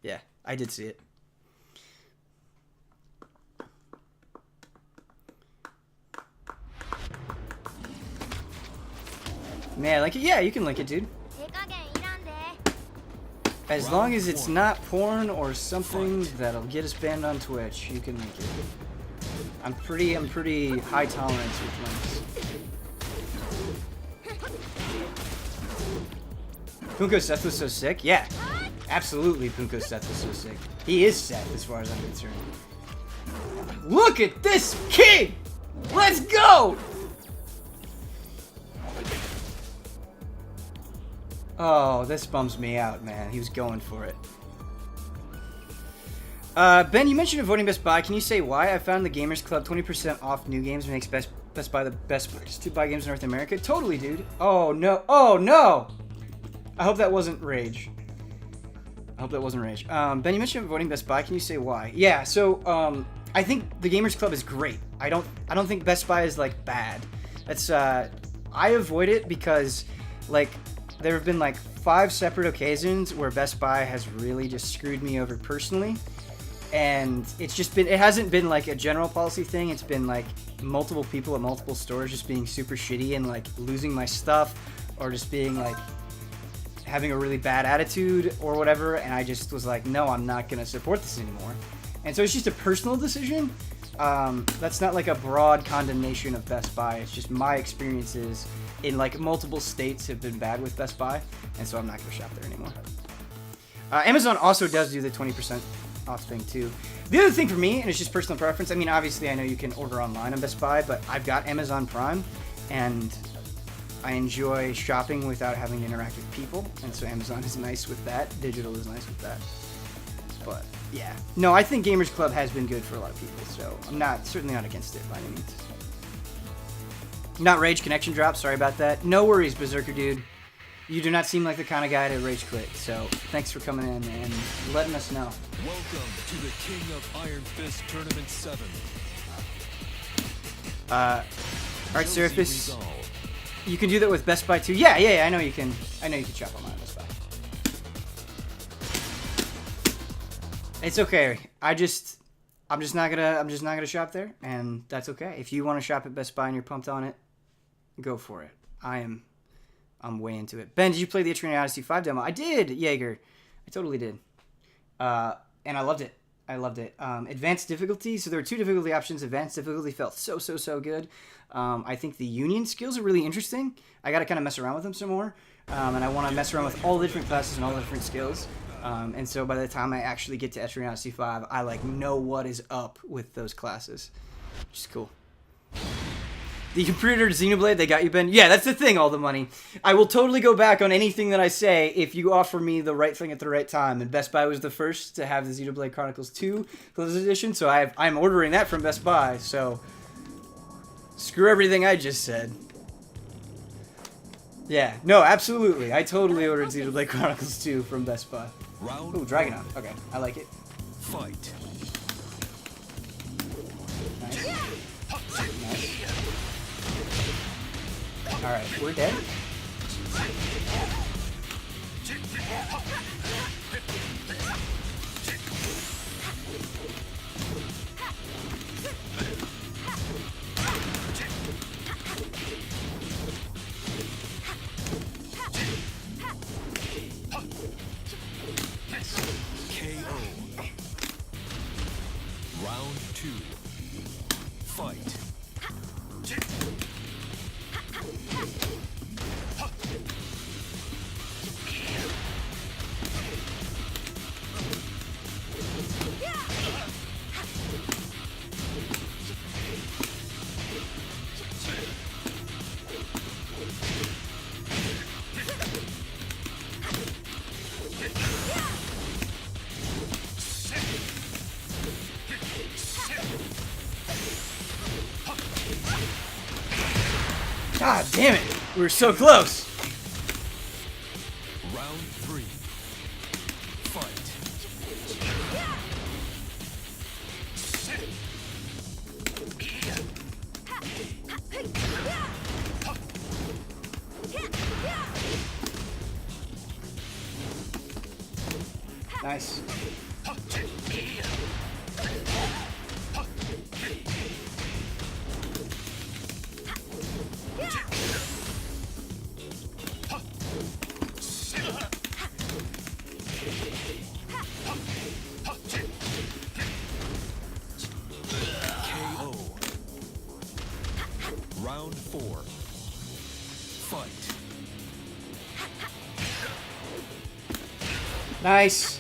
yeah, I did see it. Man, like it? Yeah, you can link it, dude. As long as it's not porn or something that'll get us banned on Twitch, you can link it. I'm pretty high tolerance with links. Punko's Seth was so sick? Yeah, absolutely Punko's Seth was so sick. He is Seth as far as I'm concerned. Look at this kid! Let's go! Oh, this bums me out, man. He was going for it. Ben, you mentioned avoiding Best Buy. Can you say why? I found the Gamers Club 20% off new games makes Best Buy the best place to buy games in North America. Totally, dude. Oh, no. Oh, no! I hope that wasn't rage. I hope that wasn't rage. Ben, you mentioned avoiding Best Buy. Can you say why? Yeah, so, I think the Gamers Club is great. I don't think Best Buy is, like, bad. That's, I avoid it because, like, there have been like 5 separate occasions where Best Buy has really just screwed me over personally. And it's just been, it hasn't been like a general policy thing. It's been like multiple people at multiple stores just being super shitty and like losing my stuff or just being like having a really bad attitude or whatever. And I just was like, no, I'm not going to support this anymore. And so it's just a personal decision. That's not like a broad condemnation of Best Buy. It's just my experiences in like multiple states have been bad with Best Buy, and so I'm not going to shop there anymore. Amazon also does do the 20% off thing too. The other thing for me, and it's just personal preference, I mean, obviously I know you can order online on Best Buy, but I've got Amazon Prime, and I enjoy shopping without having to interact with people, and so Amazon is nice with that. Digital is nice with that. But yeah, no, I think Gamers Club has been good for a lot of people, so I'm certainly not against it by any means. Not rage connection drop, sorry about that. No worries, Berserker dude. You do not seem like the kind of guy to rage quit, so thanks for coming in and letting us know. Welcome to the King of Iron Fist Tournament 7. Alright, Seraphis. You can do that with Best Buy too. Yeah, I know you can shop online at Best Buy. It's okay. I'm just not gonna shop there, and that's okay. If you want to shop at Best Buy and you're pumped on it, go for it. I'm way into it. Ben, did you play the Eternia Odyssey 5 demo? I did, Jaeger. I totally did. And I loved it. Advanced difficulty. So there were 2 difficulty options. Advanced difficulty felt so good. I think the union skills are really interesting. I got to kind of mess around with them some more. And I want to mess around with all the different classes and all the different skills. And so by the time I actually get to Eternia Odyssey 5, I like know what is up with those classes, which is cool. The computer Xenoblade, they got you, Ben? Yeah, that's the thing, all the money. I will totally go back on anything that I say if you offer me the right thing at the right time. And Best Buy was the first to have the Xenoblade Chronicles 2 Collector's Edition, so I'm ordering that from Best Buy, so screw everything I just said. Yeah, no, absolutely. I totally ordered Xenoblade Chronicles 2 from Best Buy. Round Ooh, Dragunov. Okay, I like it. fight. Nice. Nice. Alright, we're dead. KO. Round 2. Fight. God damn it! We were so close! Round 3. Fight. Nice. KO. Round 4. Fight. Nice.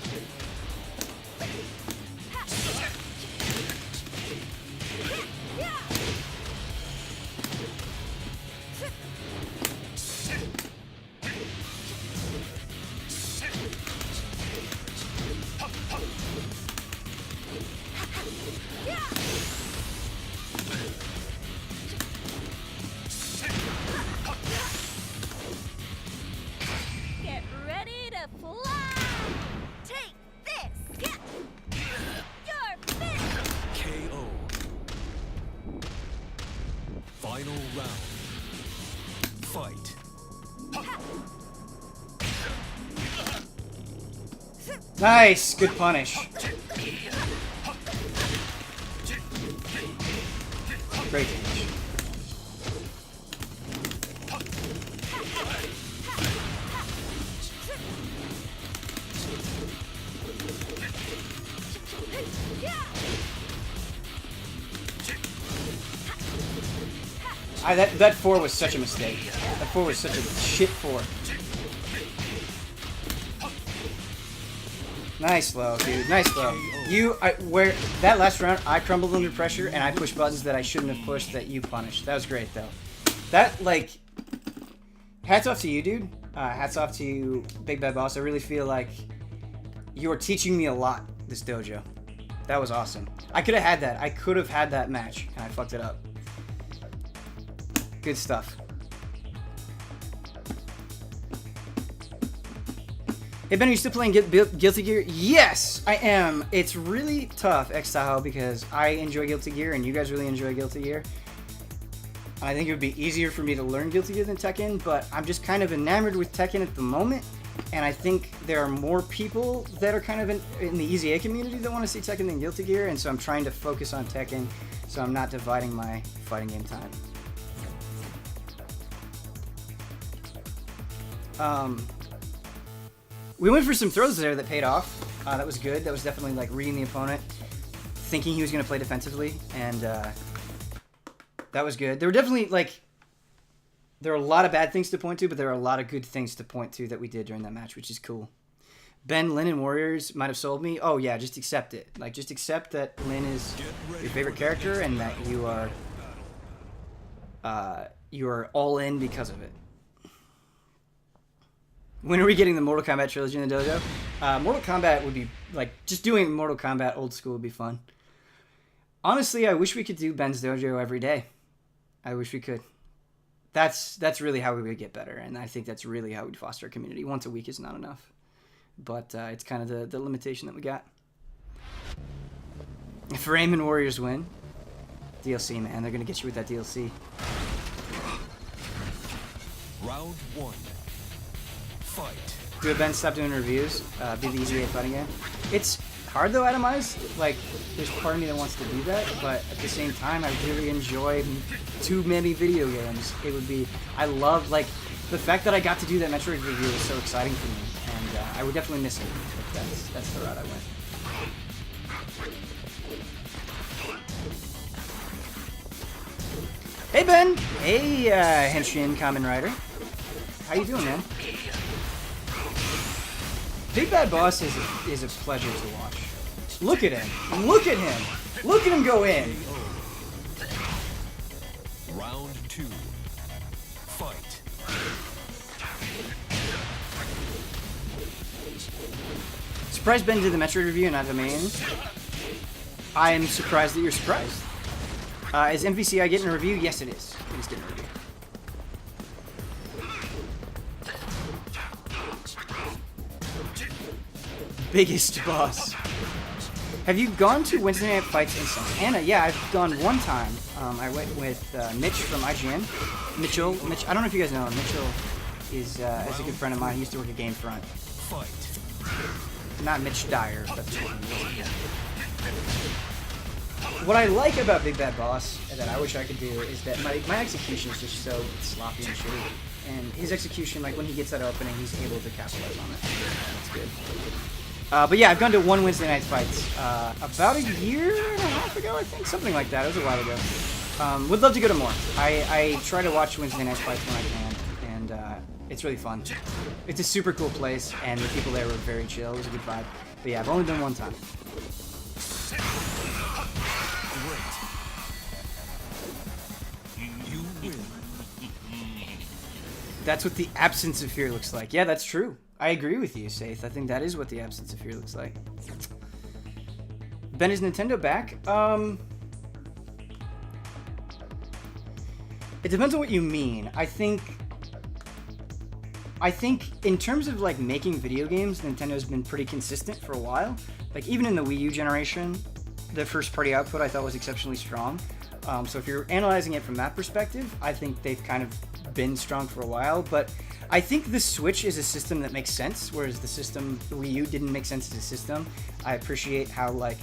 Get ready to fly! Take this! You're finished! KO. Final round. Fight. Nice. Good punish. Great damage. That 4 was such a mistake. That 4 was such a shit 4. Nice low, dude. Nice low. Where that last round, I crumbled under pressure and I pushed buttons that I shouldn't have pushed that you punished. That was great though. That like, hats off to you, dude. Hats off to you, Big Bad Boss. I really feel like you are teaching me a lot this dojo. That was awesome. I could have had that. I could have had that match and I fucked it up. Good stuff. Hey Ben, are you still playing Guilty Gear? Yes, I am. It's really tough, X-Tahoe, because I enjoy Guilty Gear and you guys really enjoy Guilty Gear. I think it would be easier for me to learn Guilty Gear than Tekken, but I'm just kind of enamored with Tekken at the moment. And I think there are more people that are kind of in the Easy A community that want to see Tekken than Guilty Gear, and so I'm trying to focus on Tekken, so I'm not dividing my fighting game time. We went for some throws there that paid off. That was good. That was definitely like reading the opponent, thinking he was going to play defensively, and that was good. There were definitely like, there are a lot of bad things to point to, but there are a lot of good things to point to that we did during that match, which is cool. Ben, Lin, and Warriors might have sold me. Oh yeah, just accept it. Like, just accept that Lin is your favorite character and that you are you're all in because of it. When are we getting the Mortal Kombat trilogy in the dojo? Mortal Kombat would be, like, just doing Mortal Kombat old school would be fun. Honestly, I wish we could do Ben's dojo every day. I wish we could. That's really how we would get better, and I think that's really how we'd foster a community. Once a week is not enough. But it's kind of the limitation that we got. If Raymond Warriors win, DLC, man, they're going to get you with that DLC. Round 1. Fight. Do Ben stop doing reviews? Be the easy way of fighting game. It's hard though, Atomize. Like, there's part of me that wants to do that, but at the same time, I really enjoy too many video games. It would be, I love, like, the fact that I got to do that Metroid review was so exciting for me, and I would definitely miss it. But that's the route I went. Hey Ben! Hey Henshin Kamen Rider. How you doing, man? Big Bad Boss is a pleasure to watch. Look at him! Look at him! Look at him go in! Round 2. Fight. Surprised Ben did the Metroid review and not the main. I am surprised that you're surprised. Is MVCI getting a review? Yes, it is. It is getting a review. Biggest boss. Have you gone to Wednesday Night Fights in Santa Ana? Yeah, I've gone one time. I went with Mitch from IGN. Mitch, I don't know if you guys know him. Mitchell is a good friend of mine. He used to work at Gamefront. Fight. Not Mitch Dyer. That's what I like about Big Bad Boss, and that I wish I could do, is that my execution is just so sloppy and shitty. And his execution, like when he gets that opening, he's able to capitalize on it. That's good. But yeah, I've gone to one Wednesday Night Fights about a year and a half ago, I think. Something like that. It was a while ago. Would love to go to more. I try to watch Wednesday Night Fights when I can, and it's really fun. It's a super cool place, and the people there were very chill. It was a good vibe. But yeah, I've only done one time. You win. That's what the absence of fear looks like. Yeah, that's true. I agree with you, Saith. I think that is what the absence of fear looks like. Ben, is Nintendo back? It depends on what you mean. I think in terms of like making video games, Nintendo's been pretty consistent for a while. Like even in the Wii U generation, the first party output I thought was exceptionally strong. So if you're analyzing it from that perspective, I think they've kind of been strong for a while. But I think the Switch is a system that makes sense, whereas the Wii U didn't make sense as a system. I appreciate how like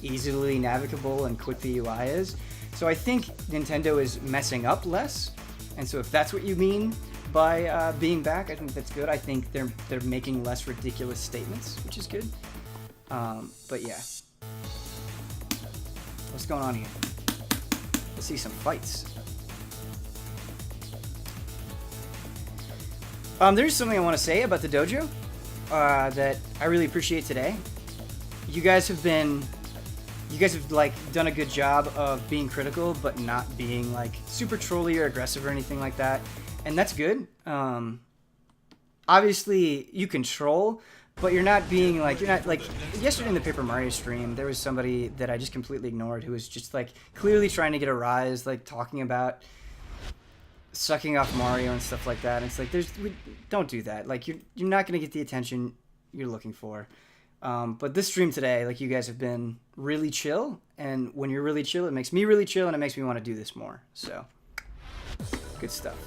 easily navigable and quick the UI is. So I think Nintendo is messing up less. And so if that's what you mean by being back, I think that's good. I think they're making less ridiculous statements, which is good. But yeah. What's going on here? Let's see some fights. There's something I want to say about the dojo that I really appreciate today. You guys have like done a good job of being critical, but not being like super trolly or aggressive or anything like that, and that's good. Obviously, you can troll, but you're not like yesterday in the Paper Mario stream, there was somebody that I just completely ignored who was just like clearly trying to get a rise, like talking about sucking off Mario and stuff like that. And it's like don't do that. Like you're not gonna get the attention you're looking for. But this stream today, like you guys have been really chill, and when you're really chill, it makes me really chill, and it makes me want to do this more. So good stuff.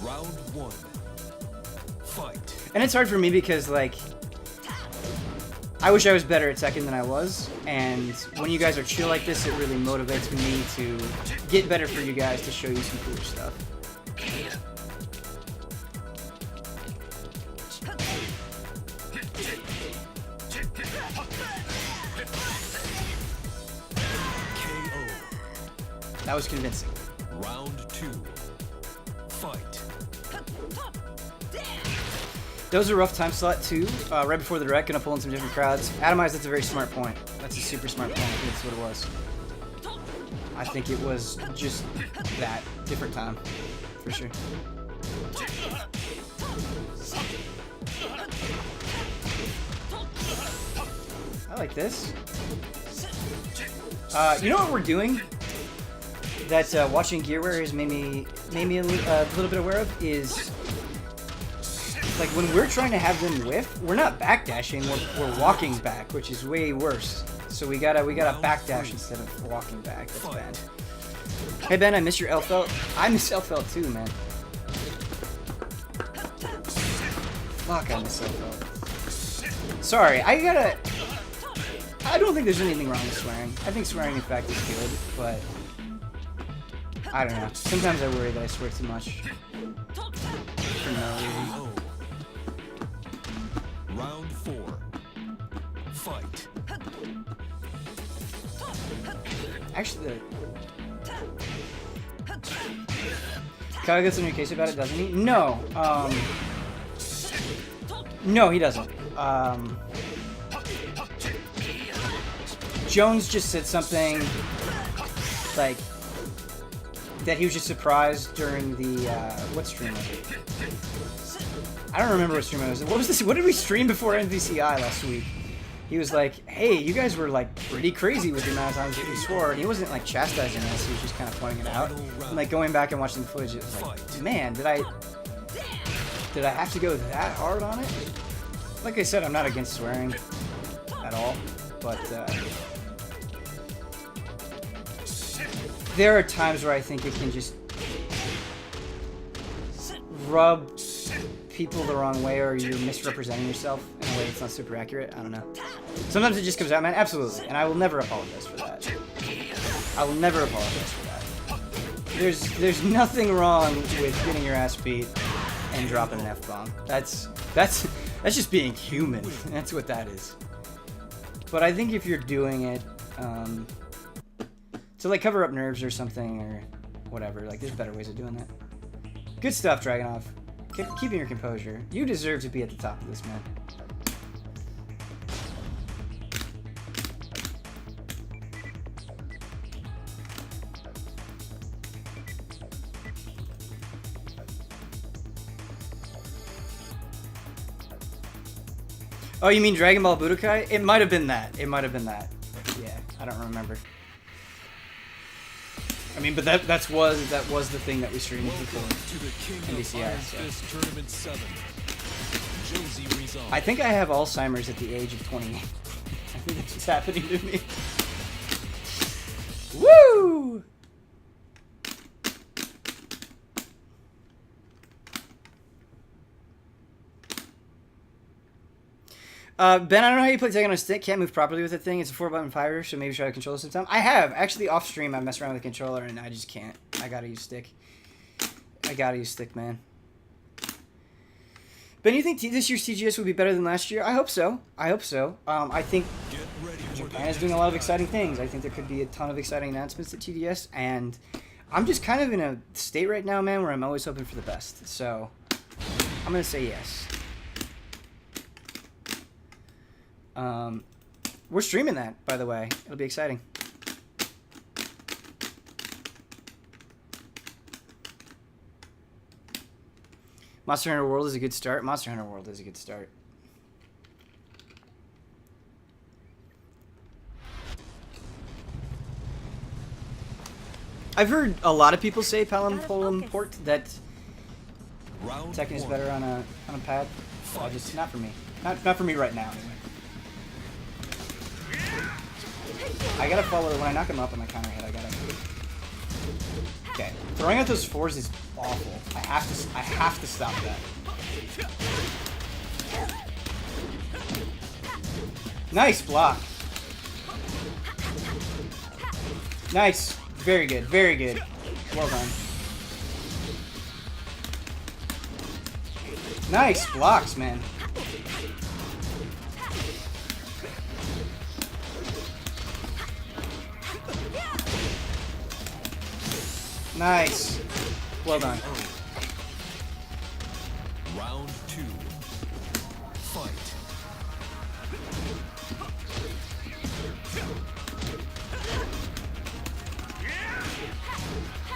Round 1. Fight. And it's hard for me because like I wish I was better at Tekken than I was, and when you guys are chill like this, it really motivates me to get better for you guys, to show you some cooler stuff. KO. That was convincing. Round 2. Fight. That was a rough time slot too. Right before the direct, gonna pull in some different crowds. Atomize, that's a very smart point. That's a super smart point. I think that's what it was. I think it was just that different time, for sure. I like this. You know what we're doing? That watching Gearware has made me a little bit aware of is like when we're trying to have them whiff, we're not backdashing, we're walking back, which is way worse. So we gotta backdash instead of walking back. That's bad. Hey Ben, I miss your L-Felt. I miss L-Felt too, man. Fuck, I miss L-Felt. Sorry, I don't think there's anything wrong with swearing. I think swearing in fact is good, but I don't know. Sometimes I worry that I swear too much. For no reason. Round 4. Fight. Actually, Kyle gets in your case about it, doesn't he? No. No, he doesn't. Jones just said something like that he was just surprised during the what stream was it? I don't remember what stream it was. What was this? What did we stream before NVCI last week? He was like, "Hey, you guys were like pretty crazy with the amount of times that you swore," and he wasn't like chastising us. He was just kind of pointing it out. And like going back and watching the footage, it was like, man, did I have to go that hard on it? Like I said, I'm not against swearing at all, but there are times where I think it can just rub people the wrong way, or you're misrepresenting yourself in a way that's not super accurate. I don't know. Sometimes it just comes out, man. Absolutely. And I will never apologize for that. I will never apologize for that. There's nothing wrong with getting your ass beat and dropping an F-bomb. That's just being human. That's what that is. But I think if you're doing it to like cover up nerves or something or whatever, like there's better ways of doing that. Good stuff, Dragonov. Keeping your composure. You deserve to be at the top of this, man. Oh, you mean Dragon Ball Budokai? It might have been that. It might have been that. Yeah, I don't remember. I mean, but that was the thing that we streamed before NBCI. So. Tournament 7. Josie resolved. I think I have Alzheimer's at the age of 28. I think that's what's happening to me. Woo! Ben, I don't know how you play Tekken on a stick. Can't move properly with the thing. It's a 4-button fighter, so maybe try to control it sometime. I have. Actually, off stream, I mess around with the controller, and I just can't. I gotta use stick. I gotta use stick, man. Ben, you think this year's TGS will be better than last year? I hope so. I hope so. I think Japan is doing a lot of exciting things. I think there could be a ton of exciting announcements at TDS, and I'm just kind of in a state right now, man, where I'm always hoping for the best. So I'm gonna say yes. We're streaming that, by the way. It'll be exciting. Monster Hunter World is a good start. Monster Hunter World is a good start. I've heard a lot of people say Port that Tekken is better on a pad. Just not for me. Not for me right now, anyway. I gotta follow when I knock him up on my counter hit. I gotta. Okay, throwing out those fours is awful. I have to stop that. Nice block. Nice. Very good. Very good. Well done. Nice blocks, man. Nice. Well done. Round 2.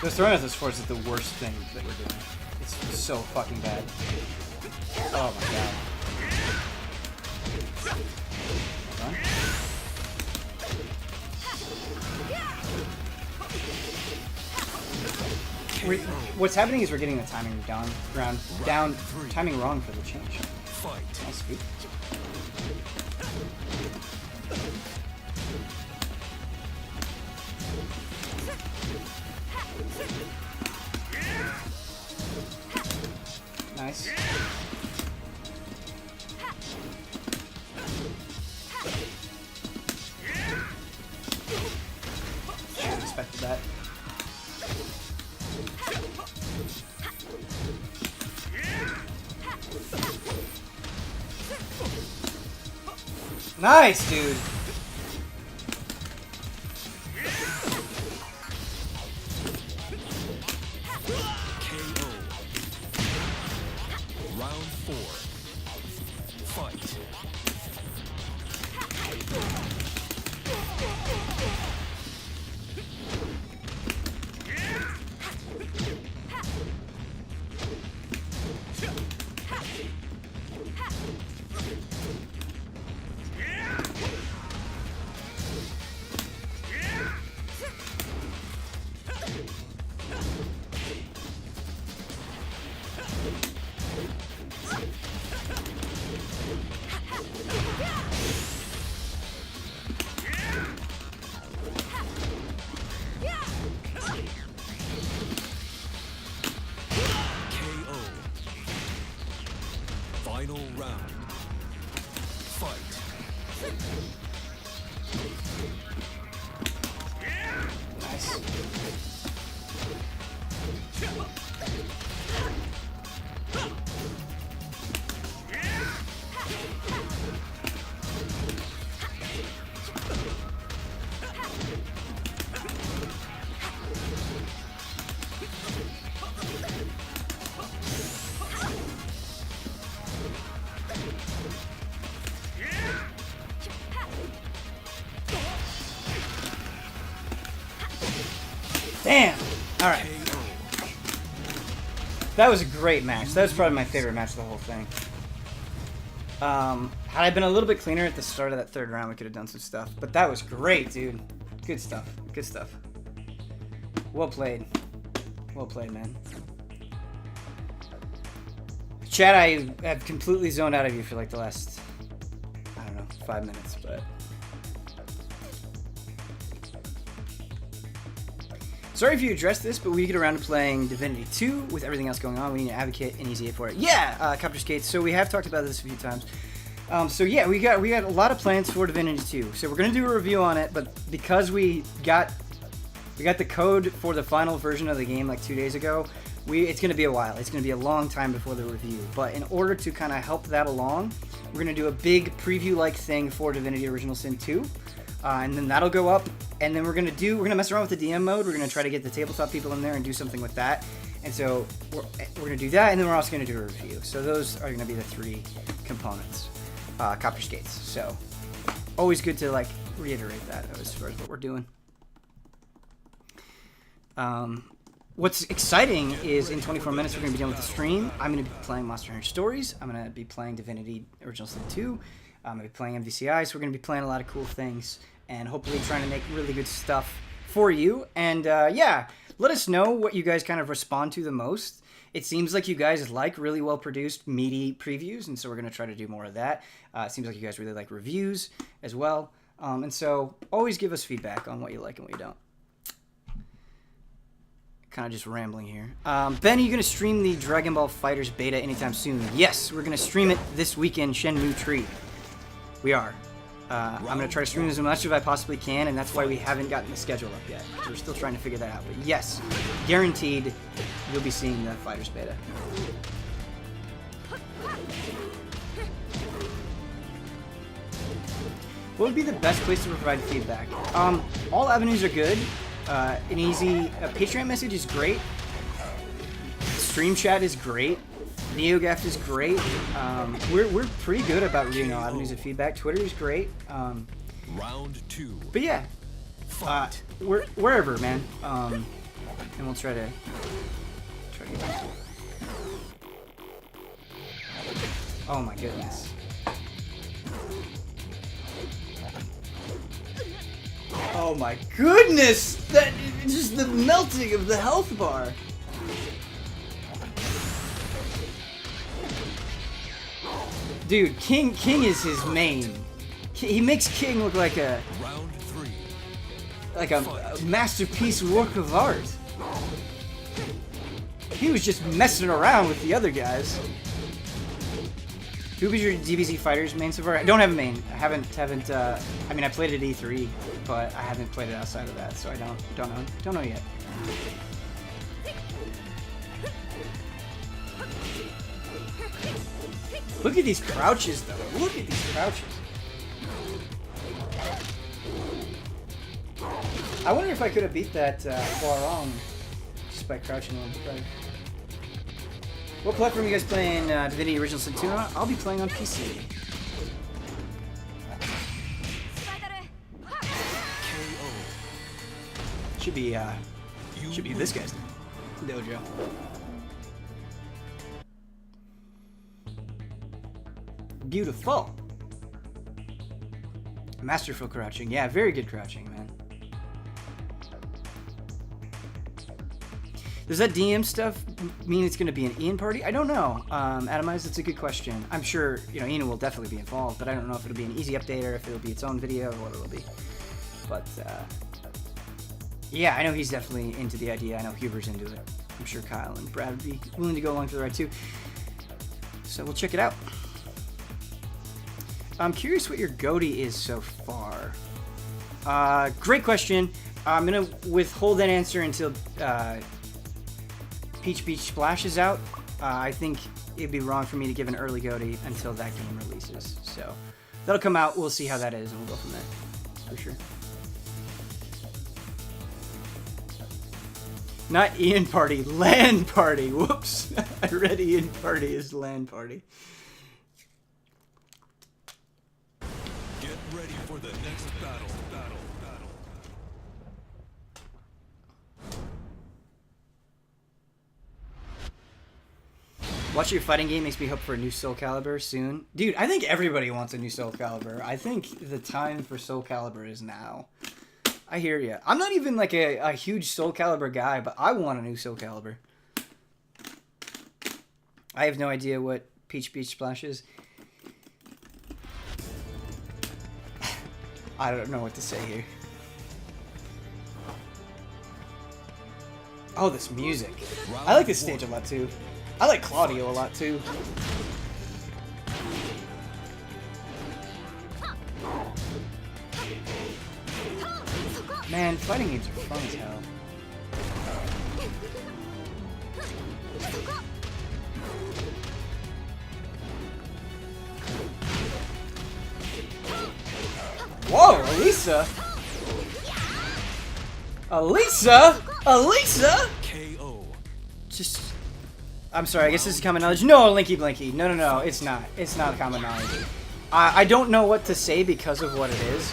The throwing at the sports is the worst thing that we're doing. It's so fucking bad. Oh my god. Hold on. What's happening is we're getting the timing timing wrong for the change. Nice scoop. Nice. Should have expected that. Nice, dude. KO. Round 4. Fight. KO. Final round. Fight. Nice. Damn! Alright. That was a great match. That was probably my favorite match of the whole thing. Had I been a little bit cleaner at the start of that third round, we could have done some stuff. But that was great, dude. Good stuff. Good stuff. Well played. Well played, man. Chat, I have completely zoned out of you for like the last, I don't know, 5 minutes, but... Sorry if you addressed this, but we get around to playing Divinity 2 with everything else going on. We need to advocate an easy 8 for it. Yeah, Copter Skates. So we have talked about this a few times. So yeah, we got a lot of plans for Divinity 2. So we're gonna do a review on it, but because we got the code for the final version of the game like 2 days ago, it's gonna be a while. It's gonna be a long time before the review. But in order to kind of help that along, we're gonna do a big preview-like thing for Divinity Original Sin 2. And then that'll go up, and then we're gonna mess around with the DM mode. We're gonna try to get the tabletop people in there and do something with that. And so we're gonna do that, and then we're also gonna do a review. So those are gonna be the 3 components. Copter Skates. So always good to like reiterate that as far as what we're doing. What's exciting is in 24 minutes we're gonna be done with the stream. I'm gonna be playing Monster Hunter Stories. I'm gonna be playing Divinity Original Sin 2. I'm going to be playing MVCI, so we're going to be playing a lot of cool things and hopefully trying to make really good stuff for you. And yeah, let us know what you guys kind of respond to the most. It seems like you guys like really well-produced, meaty previews, and so we're going to try to do more of that. It seems like you guys really like reviews as well. And so always give us feedback on what you like and what you don't. Kind of just rambling here. Ben, are you going to stream the Dragon Ball FighterZ beta anytime soon? Yes, we're going to stream it this weekend, Shenmue 3. We are. I'm going to try to stream as much as I possibly can, and that's why we haven't gotten the schedule up yet. We're still trying to figure that out. But yes, guaranteed, you'll be seeing the FighterZ beta. What would be the best place to provide feedback? All avenues are good. An easy Patreon message is great. Stream chat is great. NeoGAF is great. We're pretty good about reading all avenues of feedback. Twitter is great. Round 2. But yeah, wherever, man. and we'll try to get. Oh my goodness. Oh my goodness! That just the melting of the health bar. Dude, King is his main. He makes King look like a Round 3. like a masterpiece work of art. He was just messing around with the other guys. Who was your DBZ Fighters main so far? I don't have a main. I haven't. I mean, I played it at E3, but I haven't played it outside of that, so I don't know yet. Look at these crouches, though. Look at these crouches. I wonder if I could have beat that Huarong just by crouching on the right. What platform are you guys playing Divinity Original Sin 2 on? I'll be playing on PC. Should be this guy's Dojo. Beautiful. Masterful crouching. Yeah, very good crouching, man. Does that DM stuff mean it's going to be an Ian party? I don't know. Atomize, that's a good question. I'm sure, Ian will definitely be involved, but I don't know if it'll be an easy update or if it'll be its own video or what it'll be. But, yeah, I know he's definitely into the idea. I know Huber's into it. I'm sure Kyle and Brad would be willing to go along for the ride, too. So we'll check it out. I'm curious what your goatee is so far. Great question. I'm going to withhold that answer until Peach Beach Splash is out. I think it'd be wrong for me to give an early goatee until that game releases. So that'll come out. We'll see how that is, and we'll go from there. For sure. Not Ian Party, LAN Party. Whoops. I read Ian Party as LAN Party. Get ready for the next battle. Watching your fighting game makes me hope for a new Soul Calibur soon. Dude, I think everybody wants a new Soul Calibur. I think the time for Soul Calibur is now. I hear ya. I'm not even like a huge Soul Calibur guy, but I want a new Soul Calibur. I have no idea what Peach Beach Splash is. I don't know what to say here. Oh, this music. I like this stage a lot too. I like Claudio a lot too. Man, fighting games are fun as hell. Whoa, Elisa! Elisa? Elisa? KO. Just... I'm sorry, I guess this is common knowledge. No, Linky Blinky. No, it's not. It's not common knowledge. I don't know what to say because of what it is.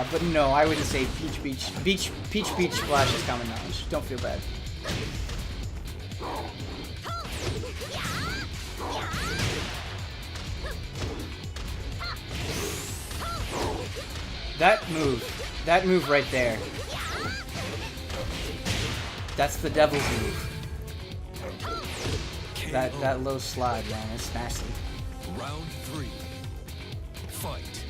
But no, I wouldn't say Peach Beach Splash is common knowledge. Don't feel bad. That move right there. That's the devil's move. That low slide, man, it's nasty. Round 3. Fight.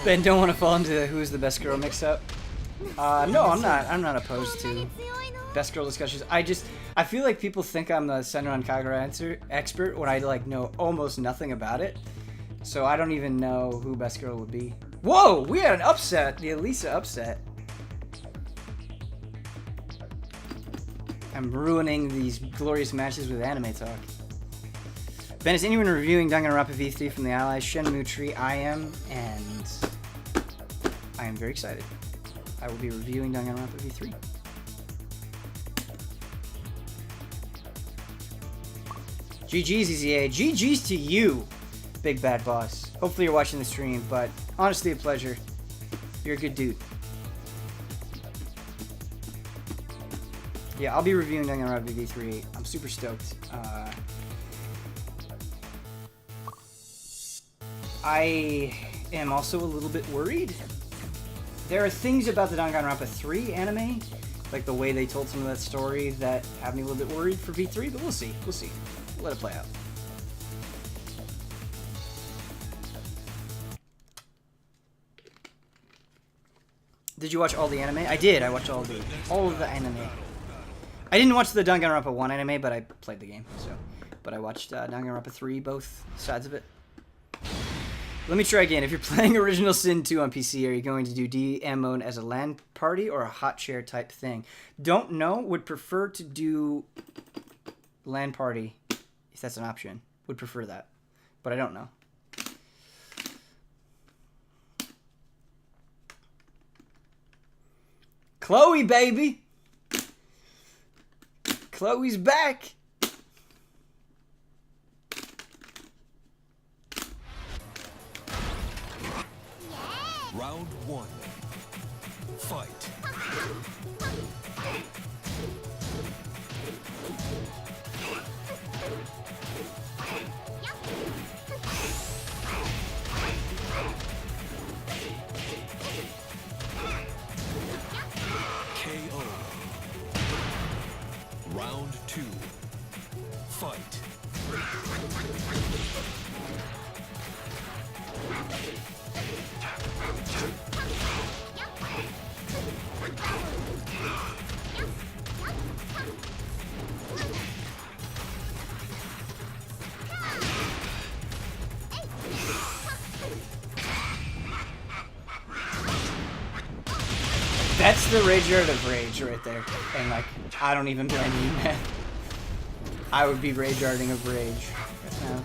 Ben, don't want to fall into the who's the best girl mix-up. No, I'm not opposed to best girl discussions. I feel like people think I'm the Senran Kagura expert when I like know almost nothing about it. So I don't even know who best girl would be. Whoa, we had an upset, the Elisa upset. I'm ruining these glorious matches with anime talk. Ben, is anyone reviewing Danganronpa V3 from the Allies? Shenmue Tree, I am, and I am very excited. I will be reviewing Danganronpa V3. GG's, EZA. GG's to you, Big Bad Boss. Hopefully you're watching the stream, but honestly a pleasure. You're a good dude. Yeah, I'll be reviewing Danganronpa V3. I'm super stoked. I am also a little bit worried. There are things about the Danganronpa 3 anime, like the way they told some of that story, that have me a little bit worried for V3, but we'll see. We'll see. Let it play out. Did you watch all the anime? I did. I watched all of the anime. I didn't watch the Danganronpa 1 anime, but I played the game. So, but I watched Danganronpa 3, both sides of it. Let me try again. If you're playing Original Sin 2 on PC, are you going to do DM mode as a LAN party or a hot share type thing? Don't know. Would prefer to do LAN party if that's an option. Would prefer that, but I don't know. Chloe, baby! Chloe's back! Round one. Fight. KO. Round two. Fight. That's the rage art of rage right there. And like, I don't even blame you, man. I would be rage arting of rage right now.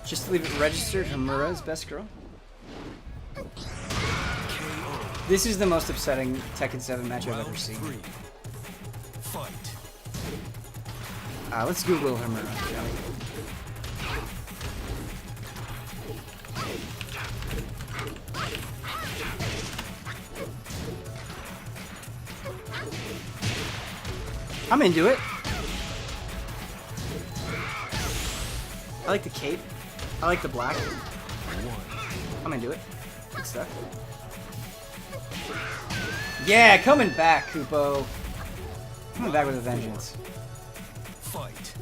Just leave it registered. Hamura's best girl. This is the most upsetting Tekken 7 match I've ever seen. Fight. Let's Google Hamura, shall we? I'm into it. I like the cape. I like the black. I'm into it. Good stuff. Yeah, coming back, Kupo. Coming back with a vengeance. Fight.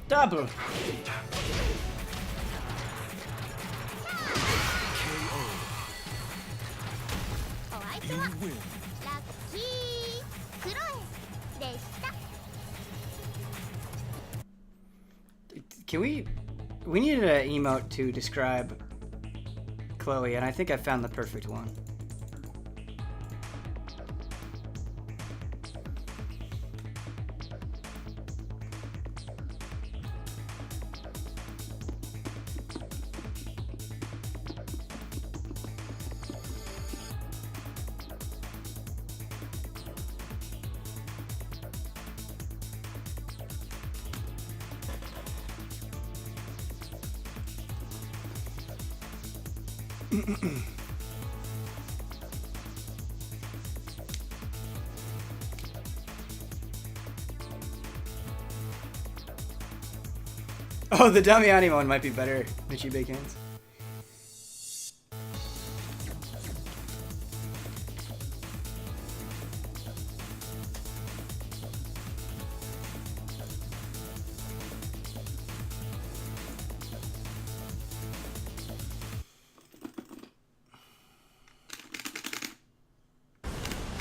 Double. You win. Can we needed an emote to describe Chloe, and I think I found the perfect one. Oh, the Damiani one might be better. Mitchy Big Hands.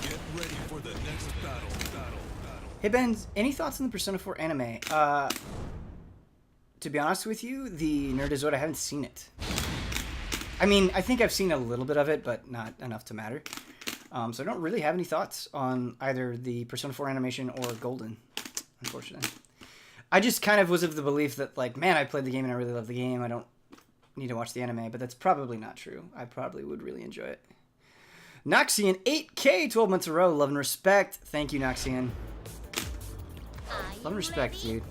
Get ready for the next battle. Hey Ben, any thoughts on the Persona 4 anime? To be honest with you, the Nerdizord, I haven't seen it. I mean, I think I've seen a little bit of it, but not enough to matter. So I don't really have any thoughts on either the Persona 4 animation or Golden, unfortunately. I just kind of was of the belief that, like, man, I played the game and I really love the game. I don't need to watch the anime, but that's probably not true. I probably would really enjoy it. Noxian, 8K, 12 months in a row. Love and respect. Thank you, Noxian. Love and respect, dude.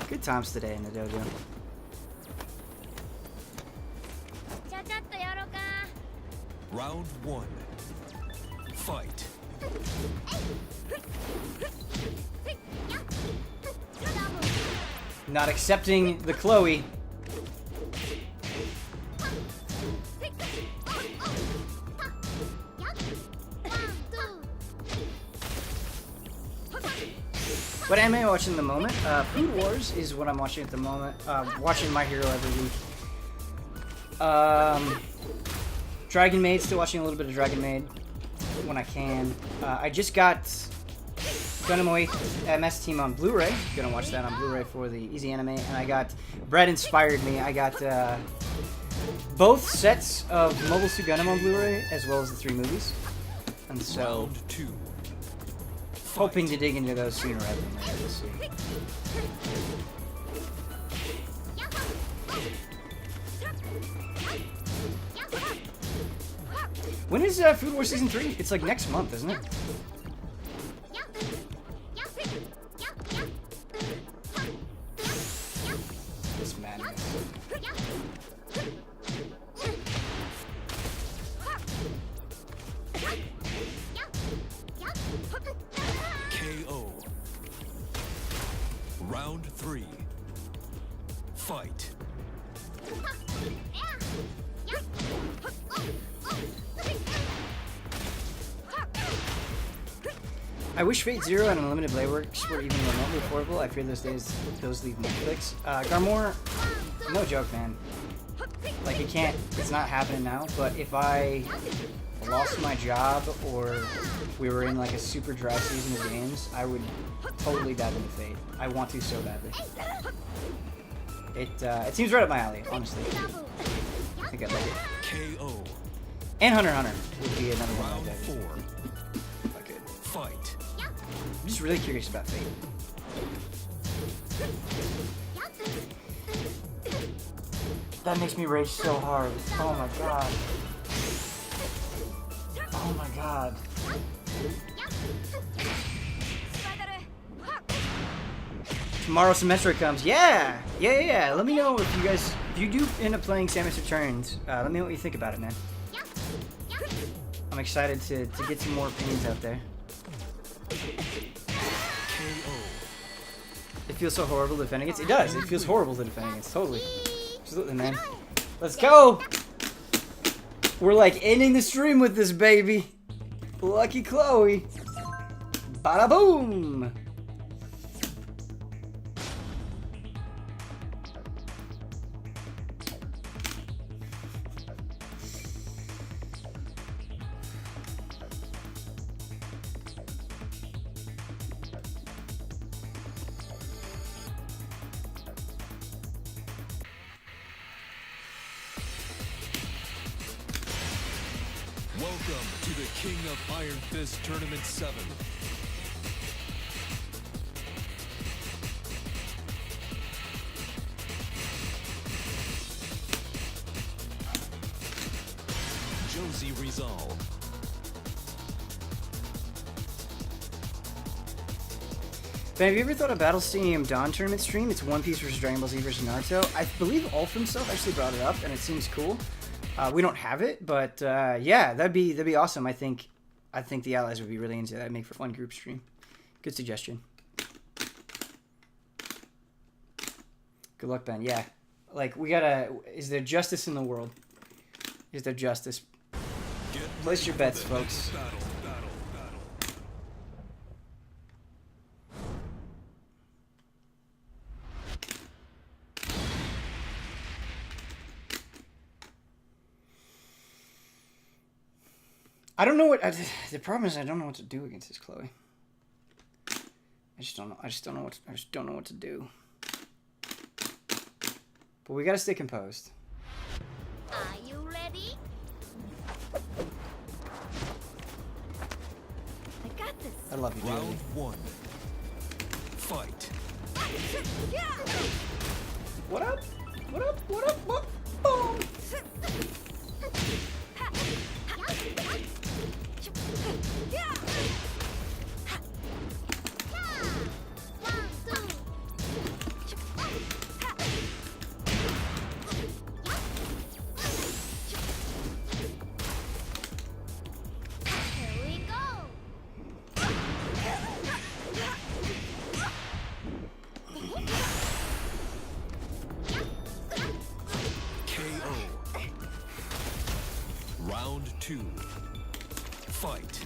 Good times today in the dojo. Round 1. Fight. Not accepting the Chloe. What anime am I watching at the moment? Food Wars is what I'm watching at the moment. Watching My Hero every week. Dragon Maid, still watching a little bit of Dragon Maid when I can. I just got Gundam 8 MS Team on Blu-ray. Gonna watch that on Blu-ray for the Easy Anime. And I got Brett inspired me. I got both sets of Mobile Suit Gundam on Blu-ray as well as the 3 movies. And so Round 2. hoping to dig into those sooner rather than later. We'll see. When is Food Wars Season 3? It's like next month, isn't it? This madness. KO. Round 3. Fight. I wish Fate Zero and Unlimited Blade Works were even remotely affordable. I fear those days those leave Netflix. Garmore, no joke, man. Like, it's not happening now, but if I lost my job or we were in like a super dry season of games, I would totally dive into Fate. I want to so badly. It seems right up my alley, honestly. I think I'd like it. KO. And Hunter x Hunter would be another one Round I'd dive 4. into. If I could. Fight. I'm just really curious about Fate. That makes me rage so hard. Oh my god. Oh my god. Tomorrow Semester comes. Yeah! Yeah. Let me know if you do end up playing Samus Returns. Let me know what you think about it, man. I'm excited to get some more opinions out there. It feels so horrible defending against. It does. It feels horrible to defend against. Totally. Absolutely, man. Let's go! We're like ending the stream with this baby. Lucky Chloe. Bada boom! Welcome to the King of Iron Fist Tournament 7. Josie Rizal. Ben, have you ever thought of Battle Stadium Dawn tournament stream? It's One Piece versus Dragon Ball Z versus Naruto. I believe Ulf himself actually brought it up, and it seems cool. We don't have it, but yeah, that'd be awesome. I think the allies would be really into that. It'd make for a fun group stream. Good suggestion. Good luck, Ben. Yeah. Like, we gotta... Is there justice in the world? Is there justice? Place your bets, folks. I don't know what... the problem is I don't know what to do against this Chloe. I just don't know. I just don't know what to do. But we gotta stay composed. Are you ready? I got this. I love you, Josie. Round one. Fight. What up? What up? What up? What? Boom! Here we go. KO. Round two. Fight.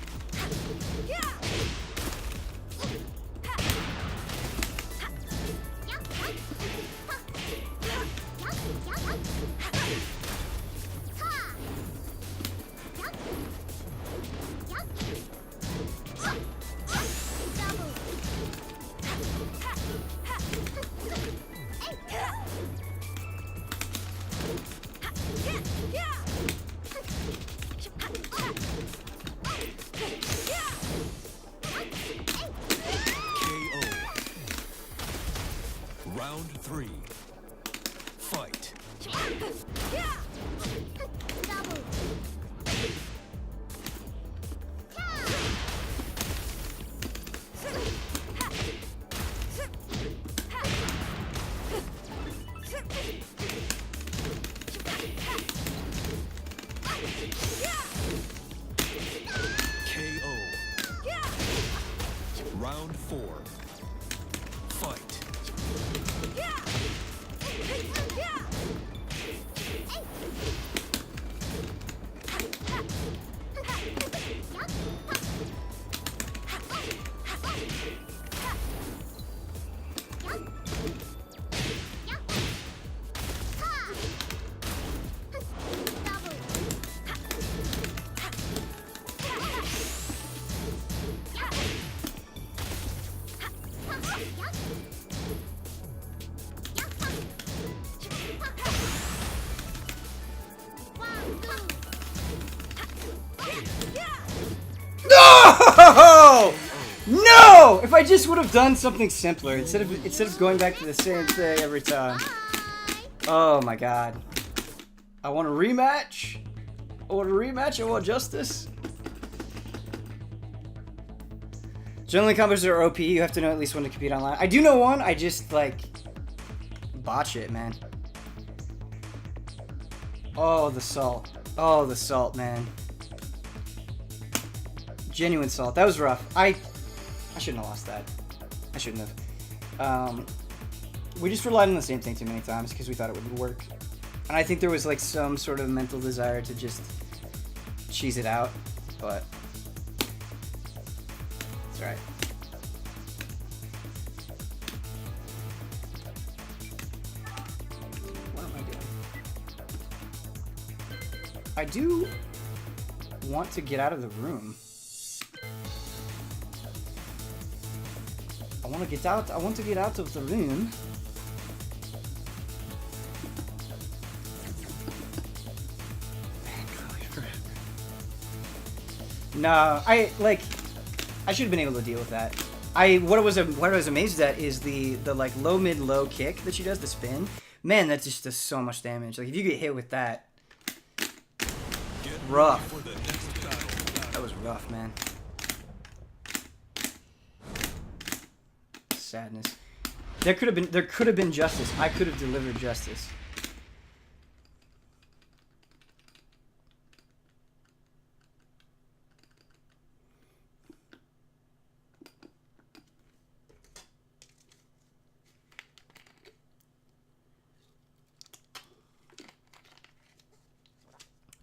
KO. Round three. Fight. KO. Round four. Fight. No! No! If I just would have done something simpler instead of going back to the same thing every time. Oh my god. I want a rematch. I want a rematch. I want justice. Generally, combos are OP. You have to know at least one to compete online. I do know one. I just like botch it, man. Oh, the salt. Oh, the salt, man. Genuine salt. That was rough. I shouldn't have lost that. I shouldn't have. We just relied on the same thing too many times because we thought it would work. And I think there was like some sort of mental desire to just cheese it out, but it's alright. What am I doing? I do want to get out of the room. I want to get out. I want to get out of the room. No, I should have been able to deal with that. What I was amazed at is the like low mid low kick that she does, the spin. Man, that just does so much damage. Like if you get hit with that, rough. That was rough, man. Sadness. There could have been justice. I could have delivered justice.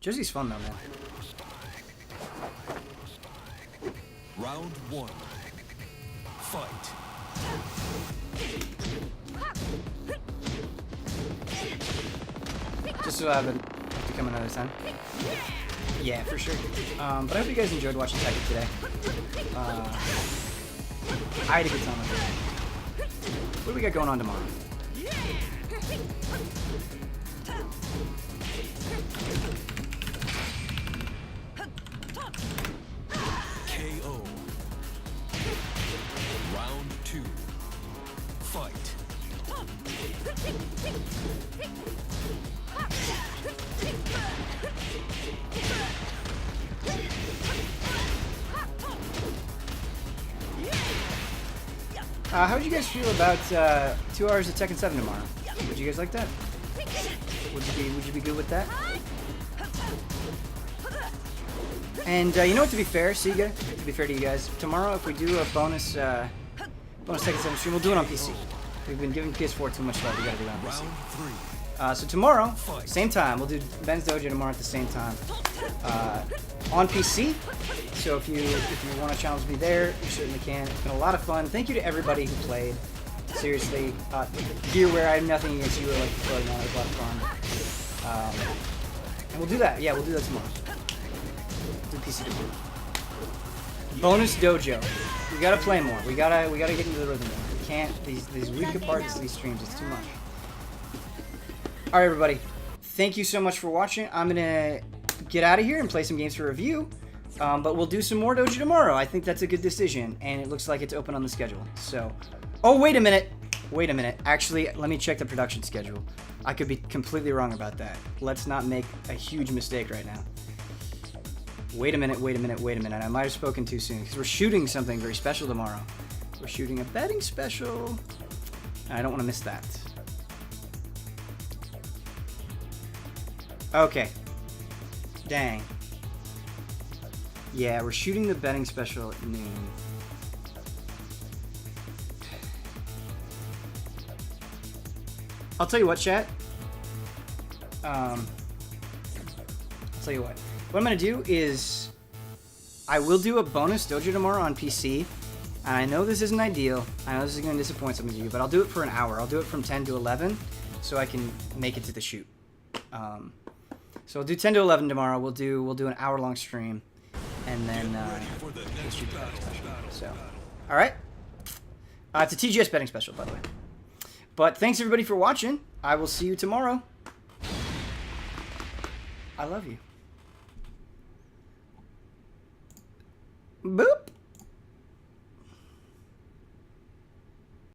Josie's fun though, man. Round 1. Fight. Just so I haven't to come another time. Yeah, for sure. But I hope you guys enjoyed watching Tekken today. I had a good time with it. What do we got going on tomorrow? KO. Round 2. Fight. How would you guys feel about 2 hours of Tekken 7 tomorrow? Would you guys like that? Would you be good with that? And you know what? To be fair, to be fair to you guys, tomorrow if we do a bonus Tekken 7 stream, we'll do it on PC. We've been giving PS4 too much love. We gotta do it on PC. Round 3. So tomorrow, same time. We'll do Ben's Dojo tomorrow at the same time on PC. So if you want to challenge me there, you certainly can. It's been a lot of fun. Thank you to everybody who played. Seriously, Gearware, I have nothing against you. Like floating on, it was a lot of fun. And we'll do that. Yeah, we'll do that tomorrow. Do PC tomorrow. Bonus Dojo. We gotta play more. We gotta get into the rhythm more. We can't these week apart these streams. It's too much. All right, everybody. Thank you so much for watching. I'm gonna get out of here and play some games for review. But we'll do some more Dojo tomorrow. I think that's a good decision, and it looks like it's open on the schedule. So, oh, wait a minute. Wait a minute. Actually, let me check the production schedule. I could be completely wrong about that. Let's not make a huge mistake right now. Wait a minute, wait a minute, wait a minute. I might have spoken too soon, because we're shooting something very special tomorrow. We're shooting a betting special, and I don't want to miss that. Okay. Dang. Yeah, we're shooting the betting special at noon. I'll tell you what, chat. I'll tell you what. What I'm going to do is I will do a bonus Dojo tomorrow on PC. And I know this isn't ideal. I know this is going to disappoint some of you, but I'll do it for an hour. I'll do it from 10 to 11 so I can make it to the shoot. So we'll do 10 to 11 tomorrow. We'll do an hour-long stream. And then we'll shoot the betting special. So, all right. It's a TGS betting special, by the way. But thanks, everybody, for watching. I will see you tomorrow. I love you. Boop.